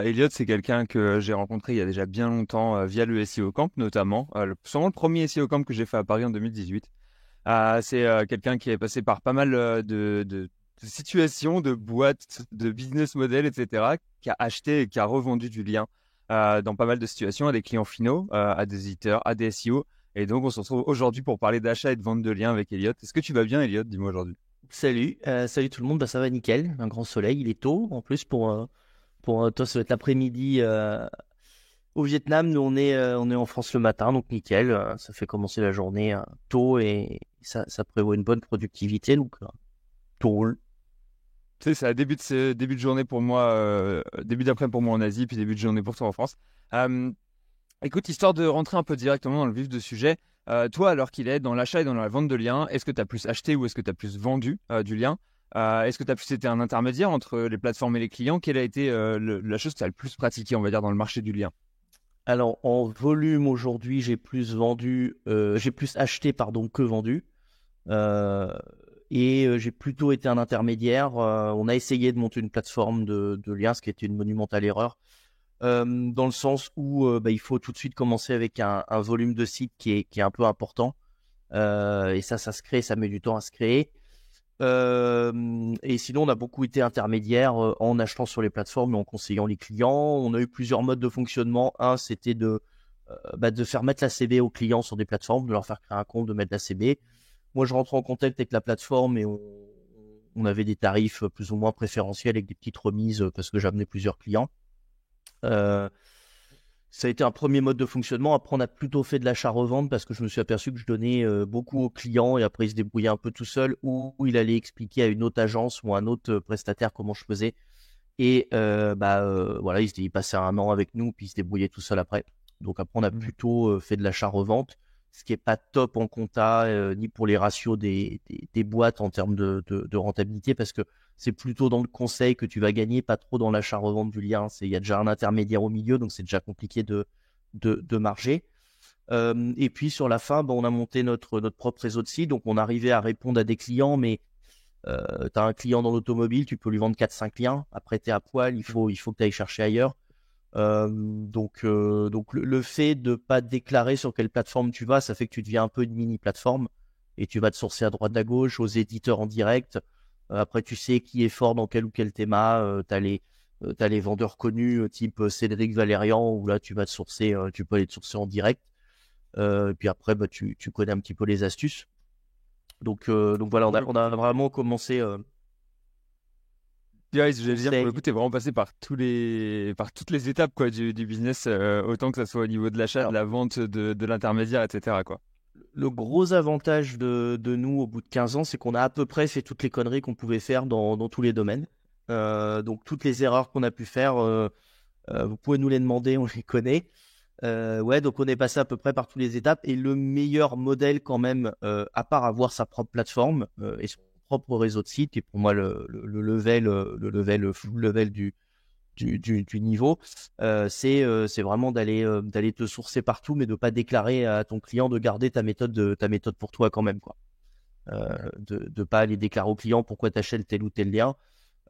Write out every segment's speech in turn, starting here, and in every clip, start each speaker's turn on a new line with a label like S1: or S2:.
S1: Elliot, c'est quelqu'un que j'ai rencontré il y a déjà bien longtemps via le SEO Camp notamment. Sûrement le premier SEO Camp que j'ai fait à Paris en 2018. C'est quelqu'un qui est passé par pas mal de situations, de boîtes, de business models, etc., qui a acheté et qui a revendu du lien dans pas mal de situations à des clients finaux, à des éditeurs, à des SEO. Et donc, on se retrouve aujourd'hui pour parler d'achat et de vente de liens avec Elliot. Est-ce que tu vas bien, Elliot? Dis-moi aujourd'hui.
S2: Salut tout le monde, bah ça va nickel, un grand soleil, il est tôt en plus pour toi ça va être l'après-midi au Vietnam, nous on est en France le matin donc nickel, ça fait commencer la journée tôt et ça prévoit une bonne productivité donc tout roule.
S1: Tu sais, c'est début de journée pour moi, début d'après pour moi en Asie, puis début de journée pour toi en France. Euh, Écoute, histoire de rentrer un peu directement dans le vif du sujet, toi, alors qu'il est dans l'achat et dans la vente de liens, est-ce que tu as plus acheté ou est-ce que tu as plus vendu du lien? Est-ce que tu as plus été un intermédiaire entre les plateformes et les clients? Quelle a été la chose que tu as le plus pratiquée, on va dire, dans le marché du lien?
S2: Alors en volume aujourd'hui j'ai plus acheté pardon que vendu. Euh, j'ai plutôt été un intermédiaire. On a essayé de monter une plateforme de liens, ce qui était une monumentale erreur, dans le sens où il faut tout de suite commencer avec un volume de site qui est un peu important. Et ça se crée, ça met du temps à se créer. Et sinon, on a beaucoup été intermédiaire en achetant sur les plateformes et en conseillant les clients. On a eu plusieurs modes de fonctionnement. Un, c'était de faire mettre la CB aux clients sur des plateformes, de leur faire créer un compte, de mettre la CB. Moi, je rentre en contact avec la plateforme et on avait des tarifs plus ou moins préférentiels avec des petites remises parce que j'amenais plusieurs clients. Euh, Ça a été un premier mode de fonctionnement. Après, on a plutôt fait de l'achat-revente parce que je me suis aperçu que je donnais beaucoup aux clients et après, il se débrouillait un peu tout seul ou il allait expliquer à une autre agence ou à un autre prestataire comment je faisais. Et voilà, il passait un an avec nous puis il se débrouillait tout seul après. Donc après, on a plutôt fait de l'achat-revente, ce qui est pas top en compta ni pour les ratios des boîtes en termes de rentabilité parce que c'est plutôt dans le conseil que tu vas gagner, pas trop dans l'achat-revente du lien. Il y a déjà un intermédiaire au milieu, donc c'est déjà compliqué de marger. Et puis sur la fin, on a monté notre propre réseau de sites, donc on arrivait à répondre à des clients, mais tu as un client dans l'automobile, tu peux lui vendre 4-5 liens. Après, tu es à poil, il faut que tu ailles chercher ailleurs. Donc le fait de pas déclarer sur quelle plateforme tu vas, ça fait que tu deviens un peu une mini plateforme et tu vas te sourcer à droite à gauche aux éditeurs en direct. Après tu sais qui est fort dans quel ou quel théma. T'as les vendeurs connus type Cédric Valérian où là tu vas te sourcer, tu peux aller te sourcer en direct. Et puis après tu connais un petit peu les astuces. Donc voilà, on a vraiment commencé
S1: Ouais, je vais dire, pour le coup,
S2: conseil.
S1: tu es vraiment passé par toutes les étapes quoi, du business, autant que ça soit au niveau de l'achat, de la vente, de l'intermédiaire, etc., quoi.
S2: Le gros avantage de nous au bout de 15 ans, c'est qu'on a à peu près fait toutes les conneries qu'on pouvait faire dans tous les domaines. Donc toutes les erreurs qu'on a pu faire, vous pouvez nous les demander, on les connaît. Ouais, donc on est passé à peu près par toutes les étapes. Et le meilleur modèle quand même, à part avoir sa propre plateforme et son propre réseau de sites, et pour moi le full level du niveau, c'est vraiment d'aller te sourcer partout, mais de pas déclarer à ton client de garder ta méthode pour toi quand même, quoi. De pas aller déclarer au client pourquoi tu achètes tel ou tel lien.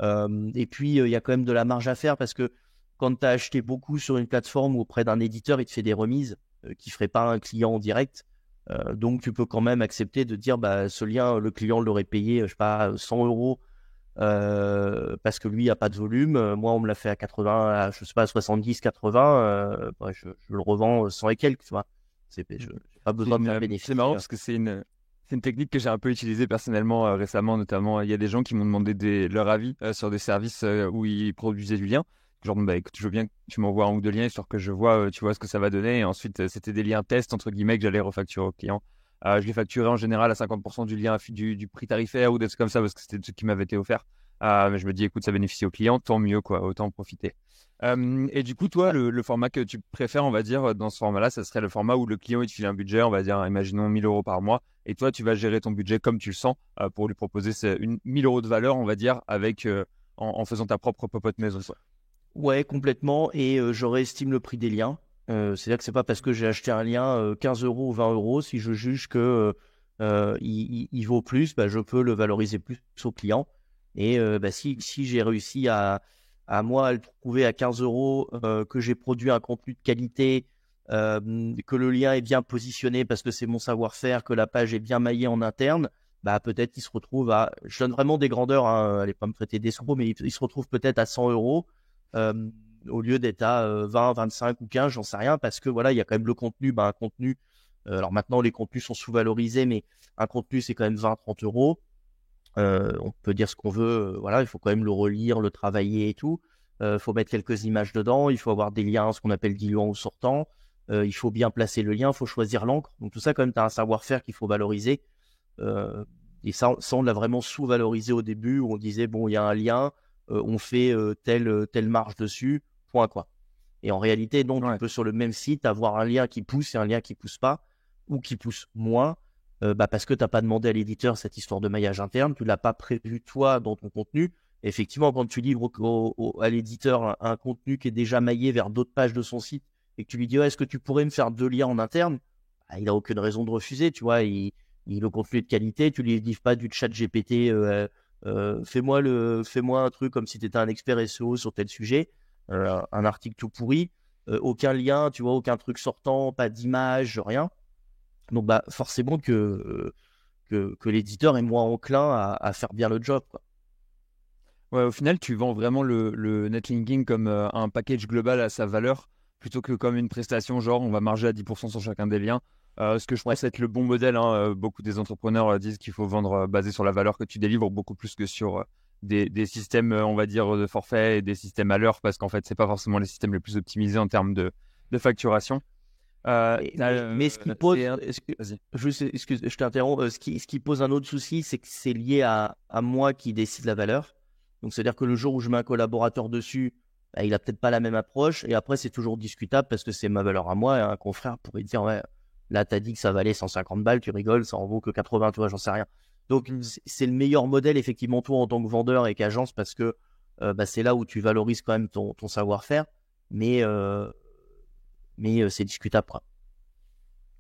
S2: Et puis il y a quand même de la marge à faire parce que quand tu as acheté beaucoup sur une plateforme ou auprès d'un éditeur, il te fait des remises qui ferait pas un client en direct. Donc tu peux quand même accepter de dire bah ce lien le client l'aurait payé je sais pas 100 euros parce que lui, il n'y a pas de volume. Moi, on me l'a fait à 80, je sais pas, à 70, 80. Je le revends 100 et quelques, tu vois. J'ai pas besoin de faire de
S1: C'est marrant
S2: bénéfice.
S1: parce que c'est une technique que j'ai un peu utilisée personnellement récemment, notamment. Il y a des gens qui m'ont demandé leur avis sur des services où ils produisaient du lien. Genre, bah écoute, je veux bien que tu m'envoies un ou deux liens histoire que je vois, tu vois ce que ça va donner. Et ensuite, c'était des liens test, entre guillemets, que j'allais refacturer au client. Je les facturais en général à 50% du lien, du prix tarifaire ou des trucs comme ça parce que c'était ce qui m'avait été offert. Mais je me dis, écoute, ça bénéficie au client, tant mieux, quoi, autant en profiter. Et du coup, toi, le format que tu préfères, on va dire, dans ce format-là, ça serait le format où le client il te file un budget, on va dire, imaginons 1000 euros par mois, et toi, tu vas gérer ton budget comme tu le sens pour lui proposer 1000 euros de valeur, on va dire, avec en faisant ta propre popote maison, quoi.
S2: Ouais, complètement. Et je réestime le prix des liens. C'est-à-dire que c'est pas parce que j'ai acheté un lien 15 euros ou 20 euros, si je juge que il vaut plus, bah, je peux le valoriser plus au client. Et si j'ai réussi à moi à le trouver à 15 euros, que j'ai produit un contenu de qualité, que le lien est bien positionné parce que c'est mon savoir-faire, que la page est bien maillée en interne, bah peut-être qu'il se retrouve à, je donne vraiment des grandeurs, hein, allez pas me traiter d'escroc, mais il se retrouve peut-être à 100 euros au lieu d'être à 20, 25 ou 15, j'en sais rien, parce que voilà, il y a quand même le contenu, bah un contenu, alors maintenant les contenus sont sous-valorisés, mais un contenu c'est quand même 20, 30 euros. On peut dire ce qu'on veut, voilà, il faut quand même le relire, le travailler et tout. Faut mettre quelques images dedans, il faut avoir des liens, ce qu'on appelle diluants ou sortants. Il faut bien placer le lien, il faut choisir l'encre. Donc tout ça, quand même, tu as un savoir-faire qu'il faut valoriser. Et ça, on l'a vraiment sous-valorisé au début, où on disait, bon, il y a un lien, on fait telle marge dessus, point quoi. Et en réalité, non, tu
S1: Ouais.
S2: peux sur le même site avoir un lien qui pousse et un lien qui pousse pas, ou qui pousse moins, parce que tu n'as pas demandé à l'éditeur cette histoire de maillage interne, tu l'as pas prévu toi dans ton contenu. Et effectivement, quand tu livres à l'éditeur un contenu qui est déjà maillé vers d'autres pages de son site, et que tu lui dis, ouais, est-ce que tu pourrais me faire 2 liens en interne, bah, il n'a aucune raison de refuser, tu vois. Le contenu est de qualité, tu lui livres pas du chat GPT, fais-moi un truc comme si tu étais un expert SEO sur tel sujet, un article tout pourri, aucun lien, tu vois, aucun truc sortant, pas d'image, rien. Donc bah forcément que l'éditeur est moins enclin à faire bien le job, quoi.
S1: Ouais, au final, tu vends vraiment le netlinking comme un package global à sa valeur, plutôt que comme une prestation, genre on va marger à 10% sur chacun des liens. Ce que je
S2: Ouais.
S1: pense être le bon modèle, hein. Beaucoup des entrepreneurs disent qu'il faut vendre basé sur la valeur que tu délivres, beaucoup plus que sur des systèmes, on va dire, de forfait et des systèmes à l'heure, parce qu'en fait, c'est pas forcément les systèmes les plus optimisés en termes de facturation.
S2: Mais ce qui pose,
S1: Vas-y.
S2: excuse, je t'interromps, ce qui pose un autre souci, c'est que c'est lié à moi qui décide la valeur. Donc, c'est-à-dire que le jour où je mets un collaborateur dessus, bah, il a peut-être pas la même approche. Et après, c'est toujours discutable parce que c'est ma valeur à moi. Et un confrère pourrait dire, ouais, là, t'as dit que ça valait 150 balles, tu rigoles, ça en vaut que 80, tu vois, j'en sais rien. Donc, c'est le meilleur modèle, effectivement, toi, en tant que vendeur et qu'agence, parce que bah, c'est là où tu valorises quand même ton savoir-faire. Mais, c'est discutable, quoi.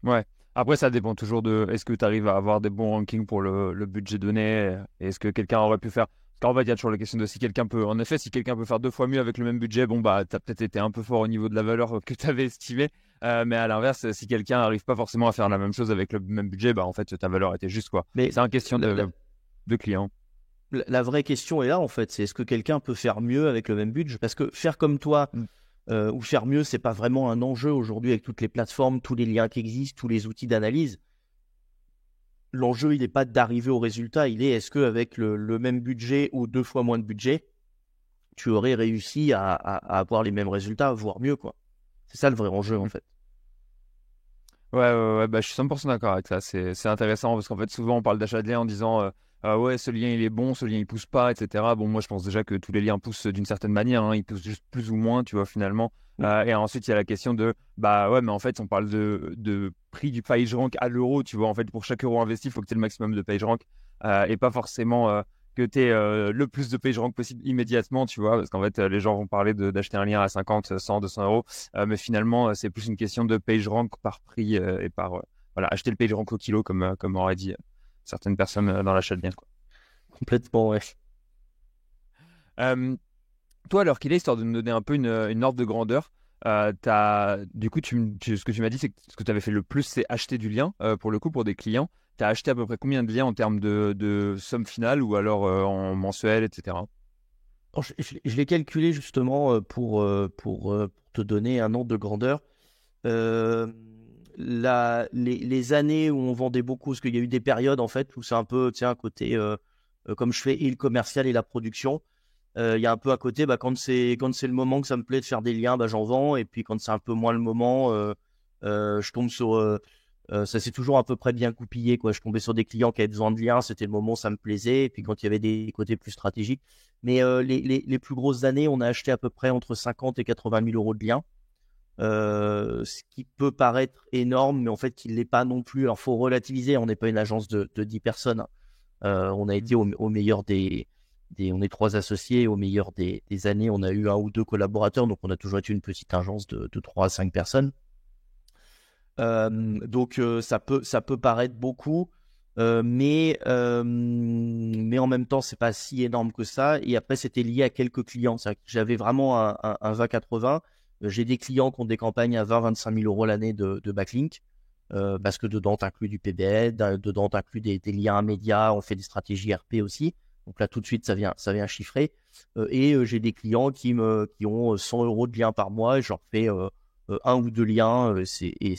S1: Ouais. Après, ça dépend toujours de est-ce que tu arrives à avoir des bons rankings pour le budget donné et est-ce que quelqu'un aurait pu faire. Parce qu'en fait, il y a toujours la question de si quelqu'un peut. En effet, si quelqu'un peut faire 2 fois mieux avec le même budget, bon, bah, tu as peut-être été un peu fort au niveau de la valeur que tu avais estimée. Mais à l'inverse, si quelqu'un n'arrive pas forcément à faire la même chose avec le même budget, bah, en fait, ta valeur était juste, quoi.
S2: Mais
S1: C'est une question
S2: la, la-
S1: de client.
S2: la vraie question est là, en fait, c'est est-ce que quelqu'un peut faire mieux avec le même budget? Parce que faire comme toi
S1: Mm.
S2: ou faire mieux, c'est pas vraiment un enjeu aujourd'hui avec toutes les plateformes, tous les liens qui existent, tous les outils d'analyse. L'enjeu, il n'est pas d'arriver au résultat, il est est-ce qu'avec le même budget ou 2 fois moins de budget, tu aurais réussi à avoir les mêmes résultats, voire mieux, quoi. C'est ça le vrai enjeu, en fait.
S1: Ouais, ouais, ouais, bah, je suis 100% d'accord avec ça. C'est intéressant parce qu'en fait, souvent, on parle d'achat de lien en disant ah ouais, ce lien il est bon, ce lien il pousse pas, etc. Bon, moi, je pense déjà que tous les liens poussent d'une certaine manière, hein. Ils poussent juste plus ou moins, tu vois, finalement. Et ensuite, il y a la question de bah ouais, mais en fait, on parle de prix du PageRank à l'euro, tu vois. En fait, pour chaque euro investi, il faut que tu aies le maximum de PageRank et pas forcément que tu aies le plus de PageRank possible immédiatement, tu vois. Parce qu'en fait, les gens vont parler d'acheter un lien à 50, 100, 200 euros. Mais finalement, c'est plus une question de PageRank par prix et par voilà, acheter le PageRank au kilo, comme auraient dit certaines personnes dans l'achat de biens, quoi.
S2: Complètement, ouais.
S1: Euh, Toi, alors qu'il est, histoire de me donner un peu une ordre de grandeur, du coup, ce que tu m'as dit, c'est que ce que tu avais fait le plus, c'est acheter du lien, pour le coup, pour des clients. Tu as acheté à peu près combien de liens en termes de somme finale ou alors en mensuel, etc.
S2: Alors, je l'ai calculé justement pour te donner un ordre de grandeur. Euh, les années où on vendait beaucoup, parce qu'il y a eu des périodes en fait où c'est un peu, tu sais, un côté, comme je fais et le commercial et la production, il y a un peu un côté, bah, quand c'est le moment que ça me plaît de faire des liens, bah, j'en vends, et puis quand c'est un peu moins le moment, je tombe sur, ça s'est toujours à peu près bien goupillé, quoi. Je tombais sur des clients qui avaient besoin de liens, c'était le moment où ça me plaisait, et puis quand il y avait des côtés plus stratégiques. Mais les plus grosses années, on a acheté à peu près entre 50 et 80 000 euros de liens. Ce qui peut paraître énorme, mais en fait, qui ne l'est pas non plus. Alors, faut relativiser, on n'est pas une agence de 10 personnes, hein. On a été au meilleur on est 3 associés, au meilleur des années, on a eu 1 ou 2 collaborateurs, donc on a toujours été une petite agence de 3 à 5 personnes. Donc, ça peut paraître beaucoup. Mais en même temps, c'est pas si énorme que ça. Et après, c'était lié à quelques clients. C'est-à-dire que j'avais vraiment un 20-80. J'ai des clients qui ont des campagnes à 20-25 000 euros l'année de backlink. Parce que dedans, tu inclus du PBL, dedans, tu inclus des liens médias, on fait des stratégies RP aussi. Donc là, tout de suite, ça vient chiffrer. J'ai des clients qui ont 100 euros de liens par mois et je leur fais un ou deux liens. Et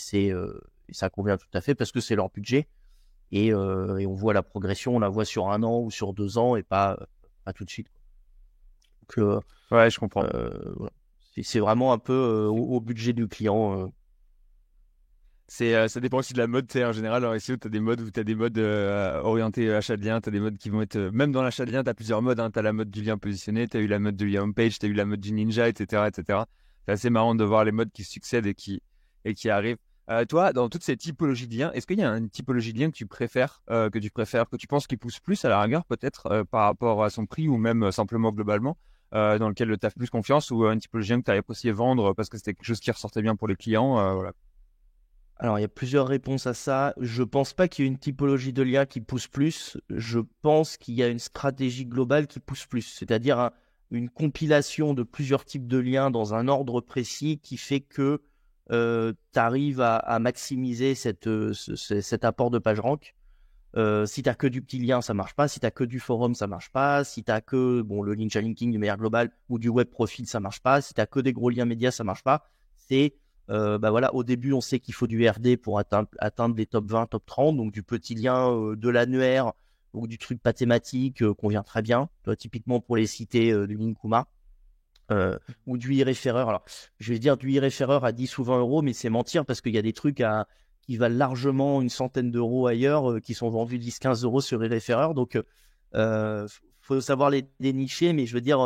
S2: ça convient tout à fait parce que c'est leur budget. Et on voit la progression, on la voit sur 1 an ou sur 2 ans et pas tout de suite. Donc,
S1: Ouais, je comprends.
S2: voilà. C'est vraiment un peu au budget du client.
S1: Ça dépend aussi de la mode, tu sais, en général, en SEO, tu as des modes où tu as des modes orientés achat de lien, tu as des modes qui vont être, même dans l'achat de lien, tu as plusieurs modes, hein. Tu as la mode du lien positionné, tu as eu la mode du lien homepage, tu as eu la mode du ninja, etc., etc. C'est assez marrant de voir les modes qui succèdent et qui arrivent. Toi, dans toutes ces typologies de liens, est-ce qu'il y a une typologie de lien que tu penses qui pousse plus à la rigueur, peut-être par rapport à son prix ou même simplement globalement, dans lequel tu as plus confiance, ou une typologie de lien que tu avais apprécié vendre parce que c'était quelque chose qui ressortait bien pour les clients, voilà.
S2: Alors, il y a plusieurs réponses à ça. Je pense pas qu'il y ait une typologie de lien qui pousse plus. Je pense qu'il y a une stratégie globale qui pousse plus. C'est-à-dire une compilation de plusieurs types de liens dans un ordre précis qui fait que tu arrives à maximiser cet apport de PageRank. Si tu n'as que du petit lien, ça marche pas. Si tu n'as que du forum, ça marche pas. Si tu n'as que le ninja linking de manière globale ou du web profil, ça marche pas. Si tu n'as que des gros liens médias, ça marche pas. C'est voilà, au début, on sait qu'il faut du RD pour atteindre les top 20, top 30, donc du petit lien de l'annuaire ou du truc pas thématique convient très bien. Typiquement pour les cités du Linkuma. Ou du e-référeur. Alors, je vais dire du e-référeur à 10 ou 20 euros, mais c'est mentir parce qu'il y a des trucs qui valent largement une centaine d'euros ailleurs qui sont vendus 10-15 euros sur e-référeur. Donc, faut savoir les dénicher, mais je veux dire,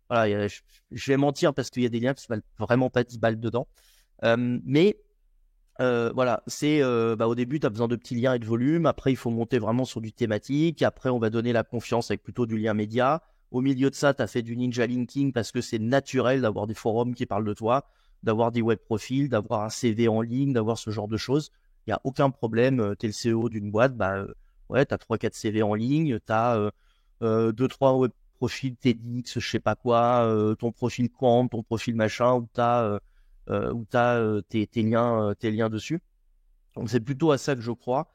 S2: voilà, je vais mentir parce qu'il y a des liens qui ne valent vraiment pas 10 balles dedans. Mais voilà, c'est au début, tu as besoin de petits liens et de volume. Après, il faut monter vraiment sur du thématique. Après, on va donner la confiance avec plutôt du lien média. Au milieu de ça, tu as fait du ninja linking parce que c'est naturel d'avoir des forums qui parlent de toi, d'avoir des web profils, d'avoir un CV en ligne, d'avoir ce genre de choses. Il n'y a aucun problème. Tu es le CEO d'une boîte, ouais, tu as 3-4 CV en ligne, tu as 2-3 web profils TEDx, je sais pas quoi, ton profil Quant, ton profil machin, où tu as tes liens dessus. Donc c'est plutôt à ça que je crois.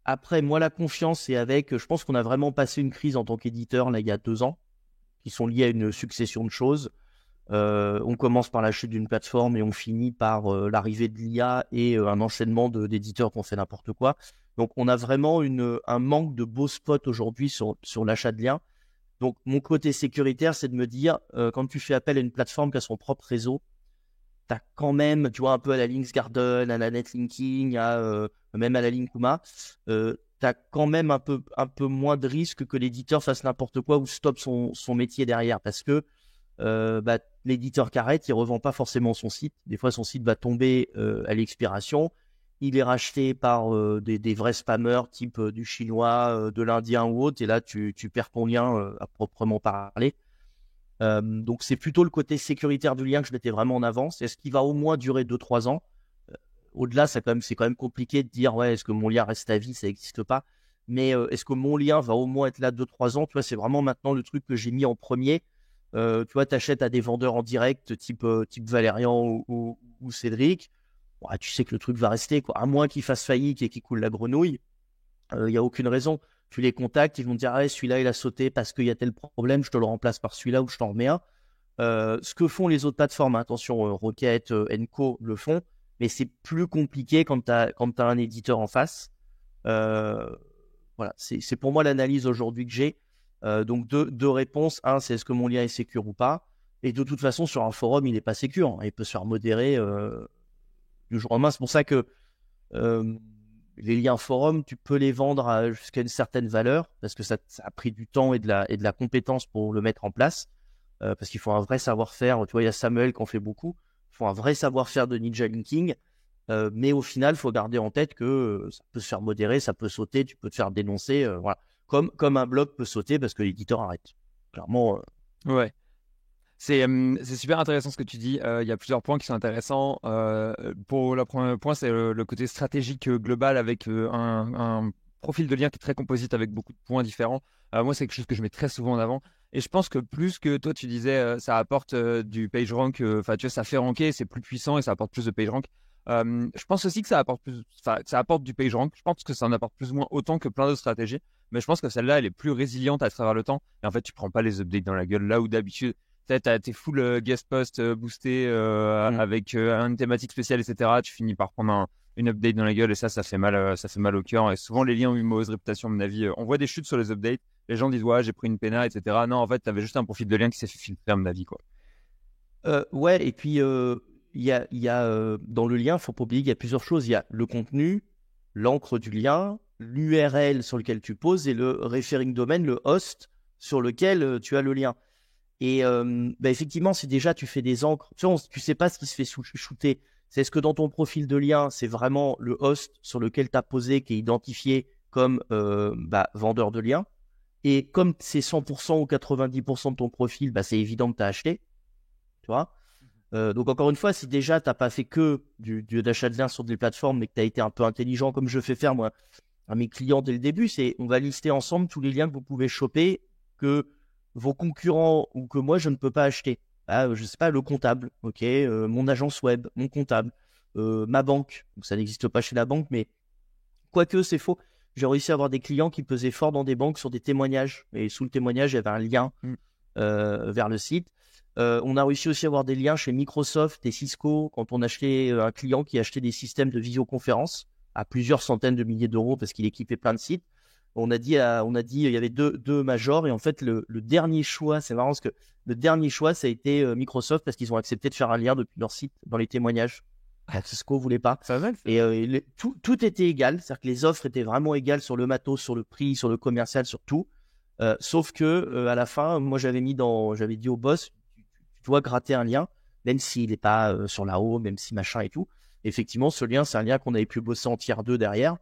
S2: Après, moi, la confiance, c'est je pense qu'on a vraiment passé une crise en tant qu'éditeur là il y a 2 ans, qui sont liées à une succession de choses. On commence par la chute d'une plateforme et on finit par l'arrivée de l'IA et un enchaînement d'éditeurs qui ont fait n'importe quoi. Donc on a vraiment un manque de beaux spots aujourd'hui sur l'achat de liens. Donc mon côté sécuritaire, c'est de me dire, quand tu fais appel à une plateforme qui a son propre réseau, tu as quand même, tu vois, un peu à la Linksgarden, à la Netlinking, même à la Linkuma, tu as quand même un peu moins de risque que l'éditeur fasse n'importe quoi ou stoppe son métier derrière. Parce que l'éditeur qui arrête, il ne revend pas forcément son site. Des fois, son site va tomber à l'expiration. Il est racheté par des vrais spammers type du chinois, de l'indien ou autre. Et là, tu perds ton lien à proprement parler. Donc c'est plutôt le côté sécuritaire du lien que je mettais vraiment en avant. Est-ce qu'il va au moins durer 2-3 ans? Au-delà, c'est quand même compliqué de dire ouais, est-ce que mon lien reste à vie? Ça n'existe pas. Mais est-ce que mon lien va au moins être là 2-3 ans? Tu vois, c'est vraiment maintenant le truc que j'ai mis en premier. Tu vois, tu achètes à des vendeurs en direct type Valérian ou Cédric. Ouais, tu sais que le truc va rester, quoi. À moins qu'il fasse faillite et qu'il coule la grenouille, il n'y a aucune raison. Tu les contactes, ils vont te dire ah, celui-là il a sauté parce qu'il y a tel problème, je te le remplace par celui-là ou je t'en remets un. Ce que font les autres plateformes, attention, Rocket, Enco le font, mais c'est plus compliqué quand tu as un éditeur en face. Voilà, c'est pour moi l'analyse aujourd'hui que j'ai. Donc deux réponses. Un, c'est est-ce que mon lien est sécure ou pas? Et de toute façon, sur un forum, il n'est pas sécure. Il peut se faire modérer du jour au lendemain. C'est pour ça que les liens forum, tu peux les vendre jusqu'à une certaine valeur parce que ça a pris du temps et de la compétence pour le mettre en place. Parce qu'il faut un vrai savoir-faire. Tu vois, il y a Samuel qui en fait beaucoup. Il faut un vrai savoir-faire de ninja linking. Mais au final, il faut garder en tête que ça peut se faire modérer, ça peut sauter, tu peux te faire dénoncer. Voilà. Comme un blog peut sauter parce que l'éditeur arrête. Clairement.
S1: Ouais. C'est super intéressant ce que tu dis. Il y a plusieurs points qui sont intéressants. Pour le premier point, c'est le côté stratégique global avec un profil de lien qui est très composite avec beaucoup de points différents. Moi, c'est quelque chose que je mets très souvent en avant. Et je pense que plus que toi, tu disais, ça apporte du page rank, enfin, tu vois, ça fait ranker, c'est plus puissant et ça apporte plus de page rank. Je pense aussi que ça apporte ça apporte du page rank. Je pense que ça en apporte plus ou moins autant que plein d'autres stratégies. Mais je pense que celle-là, elle est plus résiliente à travers le temps. Et en fait, tu prends pas les updates dans la gueule. Là où d'habitude, t'as tes full guest posts boostés avec une thématique spéciale, etc. Tu finis par prendre une update dans la gueule et ça fait mal au cœur. Et souvent, les liens ont une mauvaise réputation, à mon avis. On voit des chutes sur les updates. Les gens disent, ouais, j'ai pris une péna, etc. Non, en fait, t'avais juste un profil de lien qui s'est fait filtrer, à mon avis, quoi.
S2: Ouais, et puis dans le lien, faut pas oublier qu'il y a plusieurs choses. Il y a le contenu, l'encre du lien, l'URL sur lequel tu poses et le referring domain, le host sur lequel tu as le lien. Et effectivement, si déjà tu fais des encres, tu sais pas ce qui se fait shooter. C'est ce que dans ton profil de lien, c'est vraiment le host sur lequel tu as posé qui est identifié comme vendeur de liens. Et comme c'est 100% ou 90% de ton profil, c'est évident que tu as acheté. Tu vois. Donc encore une fois, si déjà tu n'as pas fait que d'achat de liens sur des plateformes, mais que tu as été un peu intelligent comme je fais faire moi à mes clients dès le début, c'est on va lister ensemble tous les liens que vous pouvez choper, que vos concurrents ou que moi je ne peux pas acheter. Je sais pas, le comptable, ok, mon agence web, mon comptable, ma banque. Donc, ça n'existe pas chez la banque, mais quoique c'est faux. J'ai réussi à avoir des clients qui pesaient fort dans des banques sur des témoignages. Et sous le témoignage, il y avait un lien vers le site. On a réussi aussi à avoir des liens chez Microsoft et Cisco quand on achetait un client qui achetait des systèmes de visioconférence à plusieurs centaines de milliers d'euros parce qu'il équipait plein de sites. On a dit il y avait deux majors et en fait le dernier choix, c'est marrant parce que le dernier choix ça a été Microsoft parce qu'ils ont accepté de faire un lien depuis leur site dans les témoignages. Cisco voulait pas.
S1: Ça va,
S2: et tout était égal, c'est-à-dire que les offres étaient vraiment égales sur le matos, sur le prix, sur le commercial, sur tout. Sauf que à la fin, moi j'avais dit au boss, tu dois gratter un lien, même s'il n'est pas sur la home, même si machin et tout. Effectivement, ce lien, c'est un lien qu'on avait pu bosser en tier 2 derrière.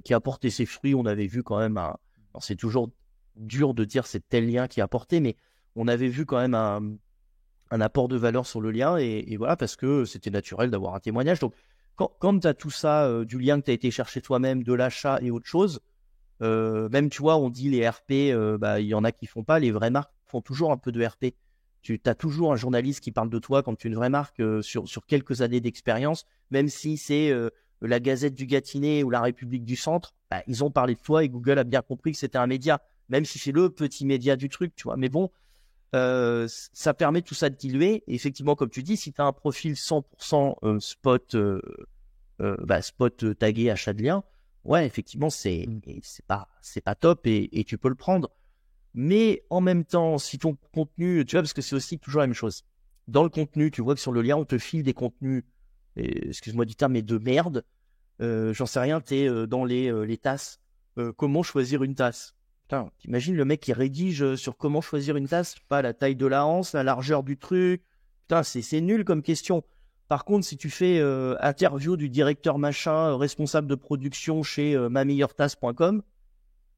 S2: Qui a porté ses fruits. On avait vu quand même alors c'est toujours dur de dire c'est tel lien qui a apporté, mais on avait vu quand même un apport de valeur sur le lien et voilà, parce que c'était naturel d'avoir un témoignage. Donc quand tu as tout ça, du lien que tu as été chercher toi-même, de l'achat et autre chose, même tu vois, on dit les RP, il y en a qui font pas, les vraies marques font toujours un peu de RP. Tu as toujours un journaliste qui parle de toi quand tu es une vraie marque sur quelques années d'expérience, même si c'est la Gazette du Gâtinais ou la République du Centre, ils ont parlé de toi et Google a bien compris que c'était un média, même si c'est le petit média du truc, tu vois. Mais bon, ça permet tout ça de diluer. Et effectivement, comme tu dis, si tu as un profil 100% spot tagué achat de lien, ouais, effectivement, c'est pas top et tu peux le prendre. Mais en même temps, si ton contenu, tu vois, parce que c'est aussi toujours la même chose. Dans le contenu, tu vois que sur le lien, on te file des contenus, excuse-moi du terme, mais de merde. J'en sais rien, t'es dans les tasses. Comment choisir une tasse? Putain, t'imagines le mec qui rédige sur comment choisir une tasse, pas la taille de la hanse, la largeur du truc. Putain, c'est nul comme question. Par contre, si tu fais interview du directeur machin, responsable de production chez mameilleuretasse.com,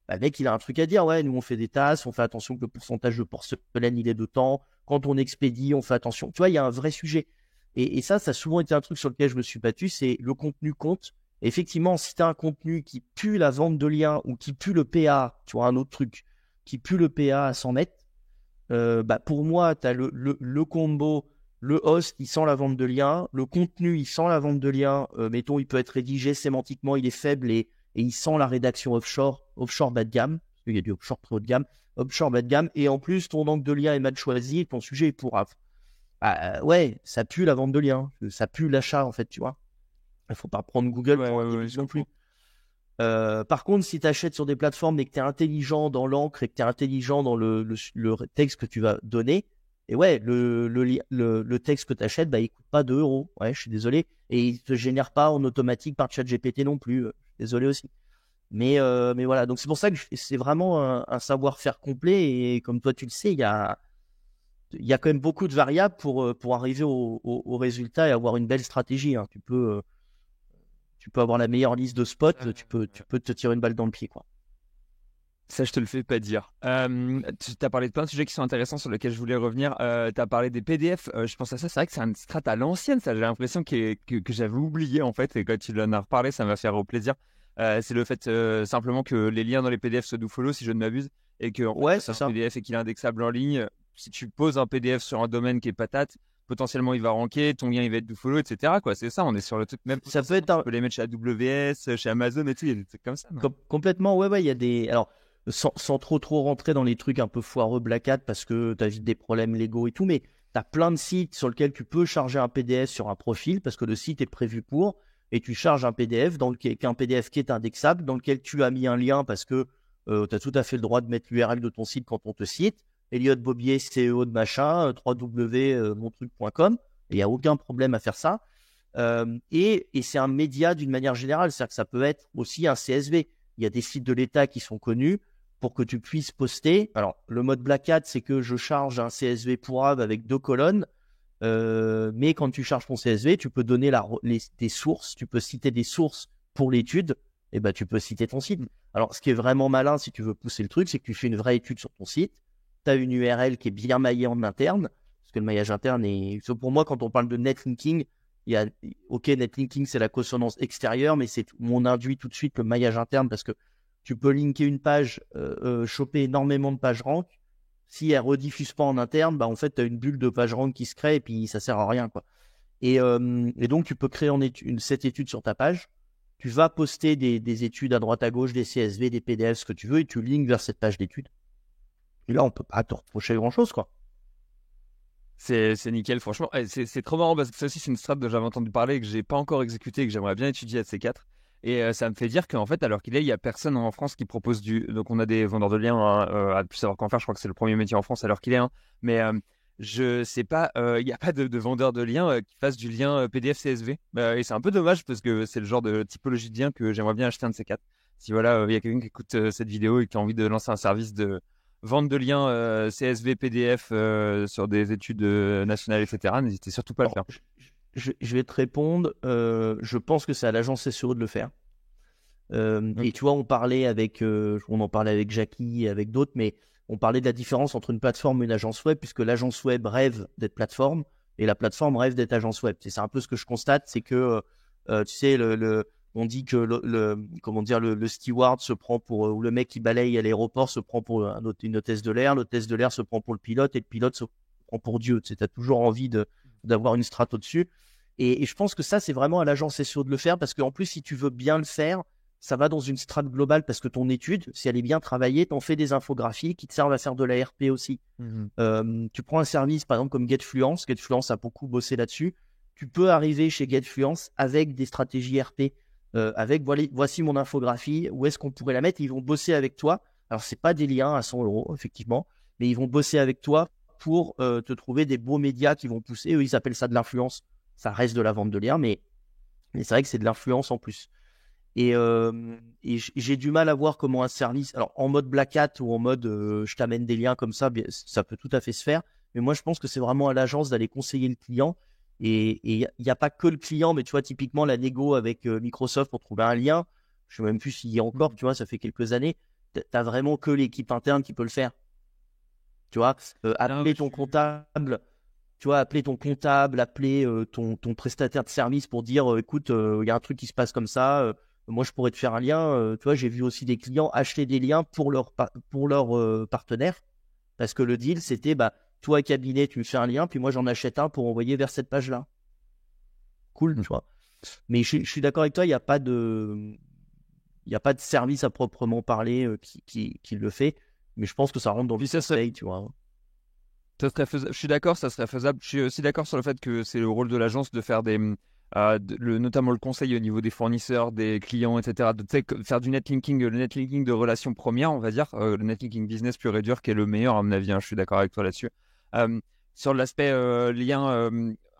S2: le mec, il a un truc à dire. Ouais, nous, on fait des tasses, on fait attention que le pourcentage de porcelaine, il est de temps. Quand on expédie, on fait attention. Tu vois, il y a un vrai sujet. Et ça a souvent été un truc sur lequel je me suis battu, c'est le contenu compte. Et effectivement, si tu as un contenu qui pue la vente de liens ou qui pue le PA, tu vois, un autre truc, qui pue le PA à 100 mètres, pour moi, tu as le combo, le host, il sent la vente de liens, le contenu, il sent la vente de liens, mettons, il peut être rédigé sémantiquement, il est faible et il sent la rédaction offshore bas de gamme, parce qu'il y a du offshore très haut de gamme, offshore bas de gamme, et en plus, ton angle de lien est mal choisi et ton sujet est pourrave. Ouais, ça pue la vente de liens, ça pue l'achat, en fait, tu vois. Il ne faut pas prendre Google pour un début non plus. Par contre, si tu achètes sur des plateformes et que tu es intelligent dans l'encre et que tu es intelligent dans le texte que tu vas donner, et ouais, le texte que tu achètes, il ne coûte pas 2 euros. Ouais, je suis désolé. Et il ne te génère pas en automatique par ChatGPT non plus. Désolé aussi. Mais voilà, donc c'est pour ça que c'est vraiment un savoir-faire complet. Et comme toi, tu le sais, il y a quand même beaucoup de variables pour arriver au résultat et avoir une belle stratégie. Hein. Tu peux avoir la meilleure liste de spots, tu peux te tirer une balle dans le pied, quoi.
S1: Ça, je te le fais pas dire. Tu as parlé de plein de sujets qui sont intéressants sur lesquels je voulais revenir. Tu as parlé des PDF. Je pense à ça. C'est vrai que c'est une strat à l'ancienne. Ça, j'ai l'impression que j'avais oublié, en fait. Et quand tu en as reparlé, ça m'a fait plaisir. C'est le fait simplement que les liens dans les PDF soient do-follow, si je ne m'abuse, et que en
S2: Ouais,
S1: fait,
S2: c'est
S1: c'est un
S2: ça.
S1: PDF et qu'il est indexable en ligne. Si tu poses un PDF sur un domaine qui est patate, potentiellement il va ranker, ton lien il va être do-follow, etc. quoi. C'est ça, on est sur le truc. Même
S2: Ça peut
S1: potentiellement,
S2: être
S1: tu peux les mettre chez AWS, chez Amazon et tout. Il y a des trucs comme ça, non?
S2: complètement, ouais, il y a des. Alors, sans trop rentrer dans les trucs un peu foireux Black Hat parce que tu as vite des problèmes légaux et tout, mais tu as plein de sites sur lesquels tu peux charger un PDF sur un profil parce que le site est prévu pour, et tu charges un PDF qu'un PDF qui est indexable, dans lequel tu as mis un lien parce que tu as tout à fait le droit de mettre l'URL de ton site quand on te cite. Elliot Bobier, CEO de machin, www.montruc.com, il n'y a aucun problème à faire ça. Et c'est un média d'une manière générale, c'est-à-dire que ça peut être aussi un CSV. Il y a des sites de l'État qui sont connus pour que tu puisses poster. Alors, le mode Black Hat, c'est que je charge un CSV pourrave avec 2 colonnes, mais quand tu charges ton CSV, tu peux donner des sources, tu peux citer des sources pour l'étude, et ben tu peux citer ton site. Alors, ce qui est vraiment malin, si tu veux pousser le truc, c'est que tu fais une vraie étude sur ton site, tu as une URL qui est bien maillée en interne, parce que le maillage interne est... Pour moi, quand on parle de netlinking, il y a, ok, netlinking, c'est la consonance extérieure, mais on induit tout de suite le maillage interne parce que tu peux linker une page, choper énormément de pages rank. Si elle rediffuse pas en interne, bah en fait, tu as une bulle de page rank qui se crée et puis ça sert à rien, quoi. Et donc, tu peux créer cette étude sur ta page. Tu vas poster des études à droite à gauche, des CSV, des PDF, ce que tu veux, et tu linkes vers cette page d'études. Et là, on peut pas te reprocher grand-chose, quoi.
S1: C'est nickel, franchement. C'est trop marrant parce que ça aussi, c'est une strat dont j'avais entendu parler et que j'ai pas encore exécuté et que j'aimerais bien étudier à C4. Et ça me fait dire qu'en fait, alors qu'il est, il y a personne en France qui propose du. Donc, on a des vendeurs de liens à plus savoir qu'en faire. Je crois que c'est le premier métier en France alors qu'il est. Hein. Mais je sais pas, il n'y a pas de vendeur de liens qui fasse du lien PDF CSV. Et c'est un peu dommage parce que c'est le genre de typologie de lien que j'aimerais bien acheter un de ces quatre. Si voilà, il y a quelqu'un qui écoute cette vidéo et qui a envie de lancer un service de vente de liens CSV, PDF sur des études nationales, etc. N'hésitez surtout pas à le
S2: Alors,
S1: faire.
S2: je vais te répondre. Je pense que c'est à l'agence SEO de le faire. Et
S1: Ok.
S2: tu vois, on en parlait avec Jackie et avec d'autres, mais on parlait de la différence entre une plateforme et une agence web, puisque l'agence web rêve d'être plateforme et la plateforme rêve d'être agence web. C'est un peu ce que je constate, c'est que tu sais, on dit que comment dire, le steward se prend pour, ou le mec qui balaye à l'aéroport se prend pour une hôtesse de l'air, l'hôtesse de l'air se prend pour le pilote et le pilote se prend pour Dieu. Tu as toujours envie d'avoir une strate au-dessus. Et je pense que ça, c'est vraiment à l'agence SEO de le faire, parce qu'en plus, si tu veux bien le faire, ça va dans une strate globale parce que ton étude, si elle est bien travaillée, t'en fais des infographies qui te servent à faire de la RP aussi.
S1: Mhm.
S2: Tu prends un service, par exemple, comme GetFluence. GetFluence a beaucoup bossé là-dessus. Tu peux arriver chez GetFluence avec des stratégies RP, avec voici mon infographie, où est-ce qu'on pourrait la mettre. Ils vont bosser avec toi. Alors, c'est pas des liens à 100 euros, effectivement, mais ils vont bosser avec toi pour te trouver des beaux médias qui vont pousser. Eux, ils appellent ça de l'influence. Ça reste de la vente de liens, mais c'est vrai que c'est de l'influence en plus. Et j'ai du mal à voir comment un service, alors en mode Black Hat ou en mode je t'amène des liens comme ça, ça peut tout à fait se faire. Mais moi, je pense que c'est vraiment à l'agence d'aller conseiller le client. Et il n'y a pas que le client, mais tu vois, typiquement la négo avec Microsoft pour trouver un lien, je ne sais même plus s'il y a encore, tu vois, ça fait quelques années. Tu n'as vraiment que l'équipe interne qui peut le faire. Tu vois,
S1: Non, mais
S2: appeler ton comptable. Tu vois, appeler ton comptable, appeler ton prestataire de service pour dire écoute, il y a un truc qui se passe comme ça, moi je pourrais te faire un lien. Tu vois, j'ai vu aussi des clients acheter des liens pour leur partenaire, parce que le deal c'était bah, toi cabinet, tu me fais un lien, puis moi j'en achète un pour envoyer vers cette page-là. Cool, tu vois. Mais je suis d'accord avec toi, il y a pas de service à proprement parler qui le fait, mais je pense que ça rentre dans le
S1: Puis ça serait,
S2: conseil, tu vois.
S1: ça serait faisable. Je suis d'accord, ça serait faisable. Je suis aussi d'accord sur le fait que c'est le rôle de l'agence de faire notamment le conseil au niveau des fournisseurs, des clients, etc. De, tu sais, faire du netlinking, le netlinking de relations premières, on va dire, le netlinking business pur et dur qui est le meilleur à mon avis. Hein, je suis d'accord avec toi là-dessus. Euh, sur l'aspect lien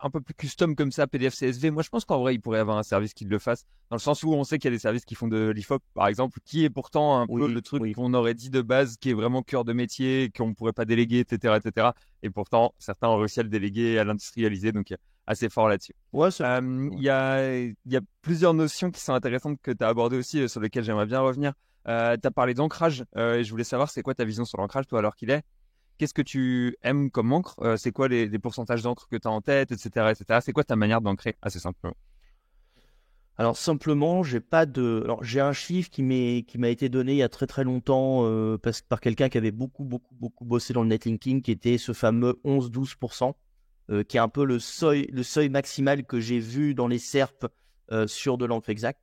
S1: un peu plus custom comme ça, PDF, CSV, moi je pense qu'en vrai il pourrait y avoir un service qui le fasse. Dans le sens où on sait qu'il y a des services qui font de l'IFOP, par exemple, qui est pourtant un peu le
S2: Oui,
S1: truc
S2: oui.
S1: qu'on aurait dit de base, qui est vraiment cœur de métier, qu'on ne pourrait pas déléguer, etc., etc. Et pourtant, certains ont réussi à le déléguer, à l'industrialiser, donc assez fort là-dessus.
S2: Ouais, c'est
S1: Il y a plusieurs notions qui sont intéressantes que tu as abordées aussi, sur lesquelles j'aimerais bien revenir. Tu as parlé d'ancrage, et je voulais savoir, c'est quoi ta vision sur l'ancrage, toi, alors qu'il est? Qu'est-ce que tu aimes comme encre? C'est quoi les pourcentages d'encre que tu as en tête, etc., etc. C'est quoi ta manière d'ancrer? Assez simplement.
S2: Alors simplement, j'ai pas de. Alors j'ai un chiffre qui m'a été donné il y a très très longtemps par quelqu'un qui avait beaucoup bossé dans le netlinking, qui était ce fameux 11-12%, qui est un peu le seuil maximal que j'ai vu dans les SERP sur de l'encre exacte.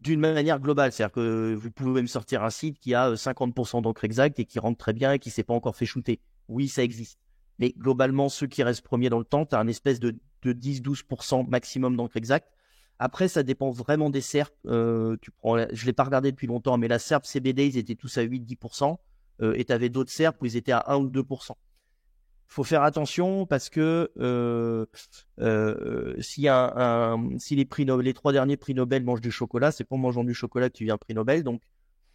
S2: D'une manière globale, c'est-à-dire que vous pouvez me sortir un site qui a 50% d'encre exacte et qui rentre très bien et qui s'est pas encore fait shooter. Oui, ça existe. Mais globalement, ceux qui restent premiers dans le temps, tu as un espèce de 10-12% maximum d'encre exacte. Après, ça dépend vraiment des SERP. Je ne l'ai pas regardé depuis longtemps, mais la SERP CBD, ils étaient tous à 8-10%. Et tu avais d'autres SERP où ils étaient à 1 ou 2%. Faut faire attention parce que si les 3 derniers prix Nobel mangent du chocolat, c'est pas en mangeant du chocolat que tu viens prix Nobel. Donc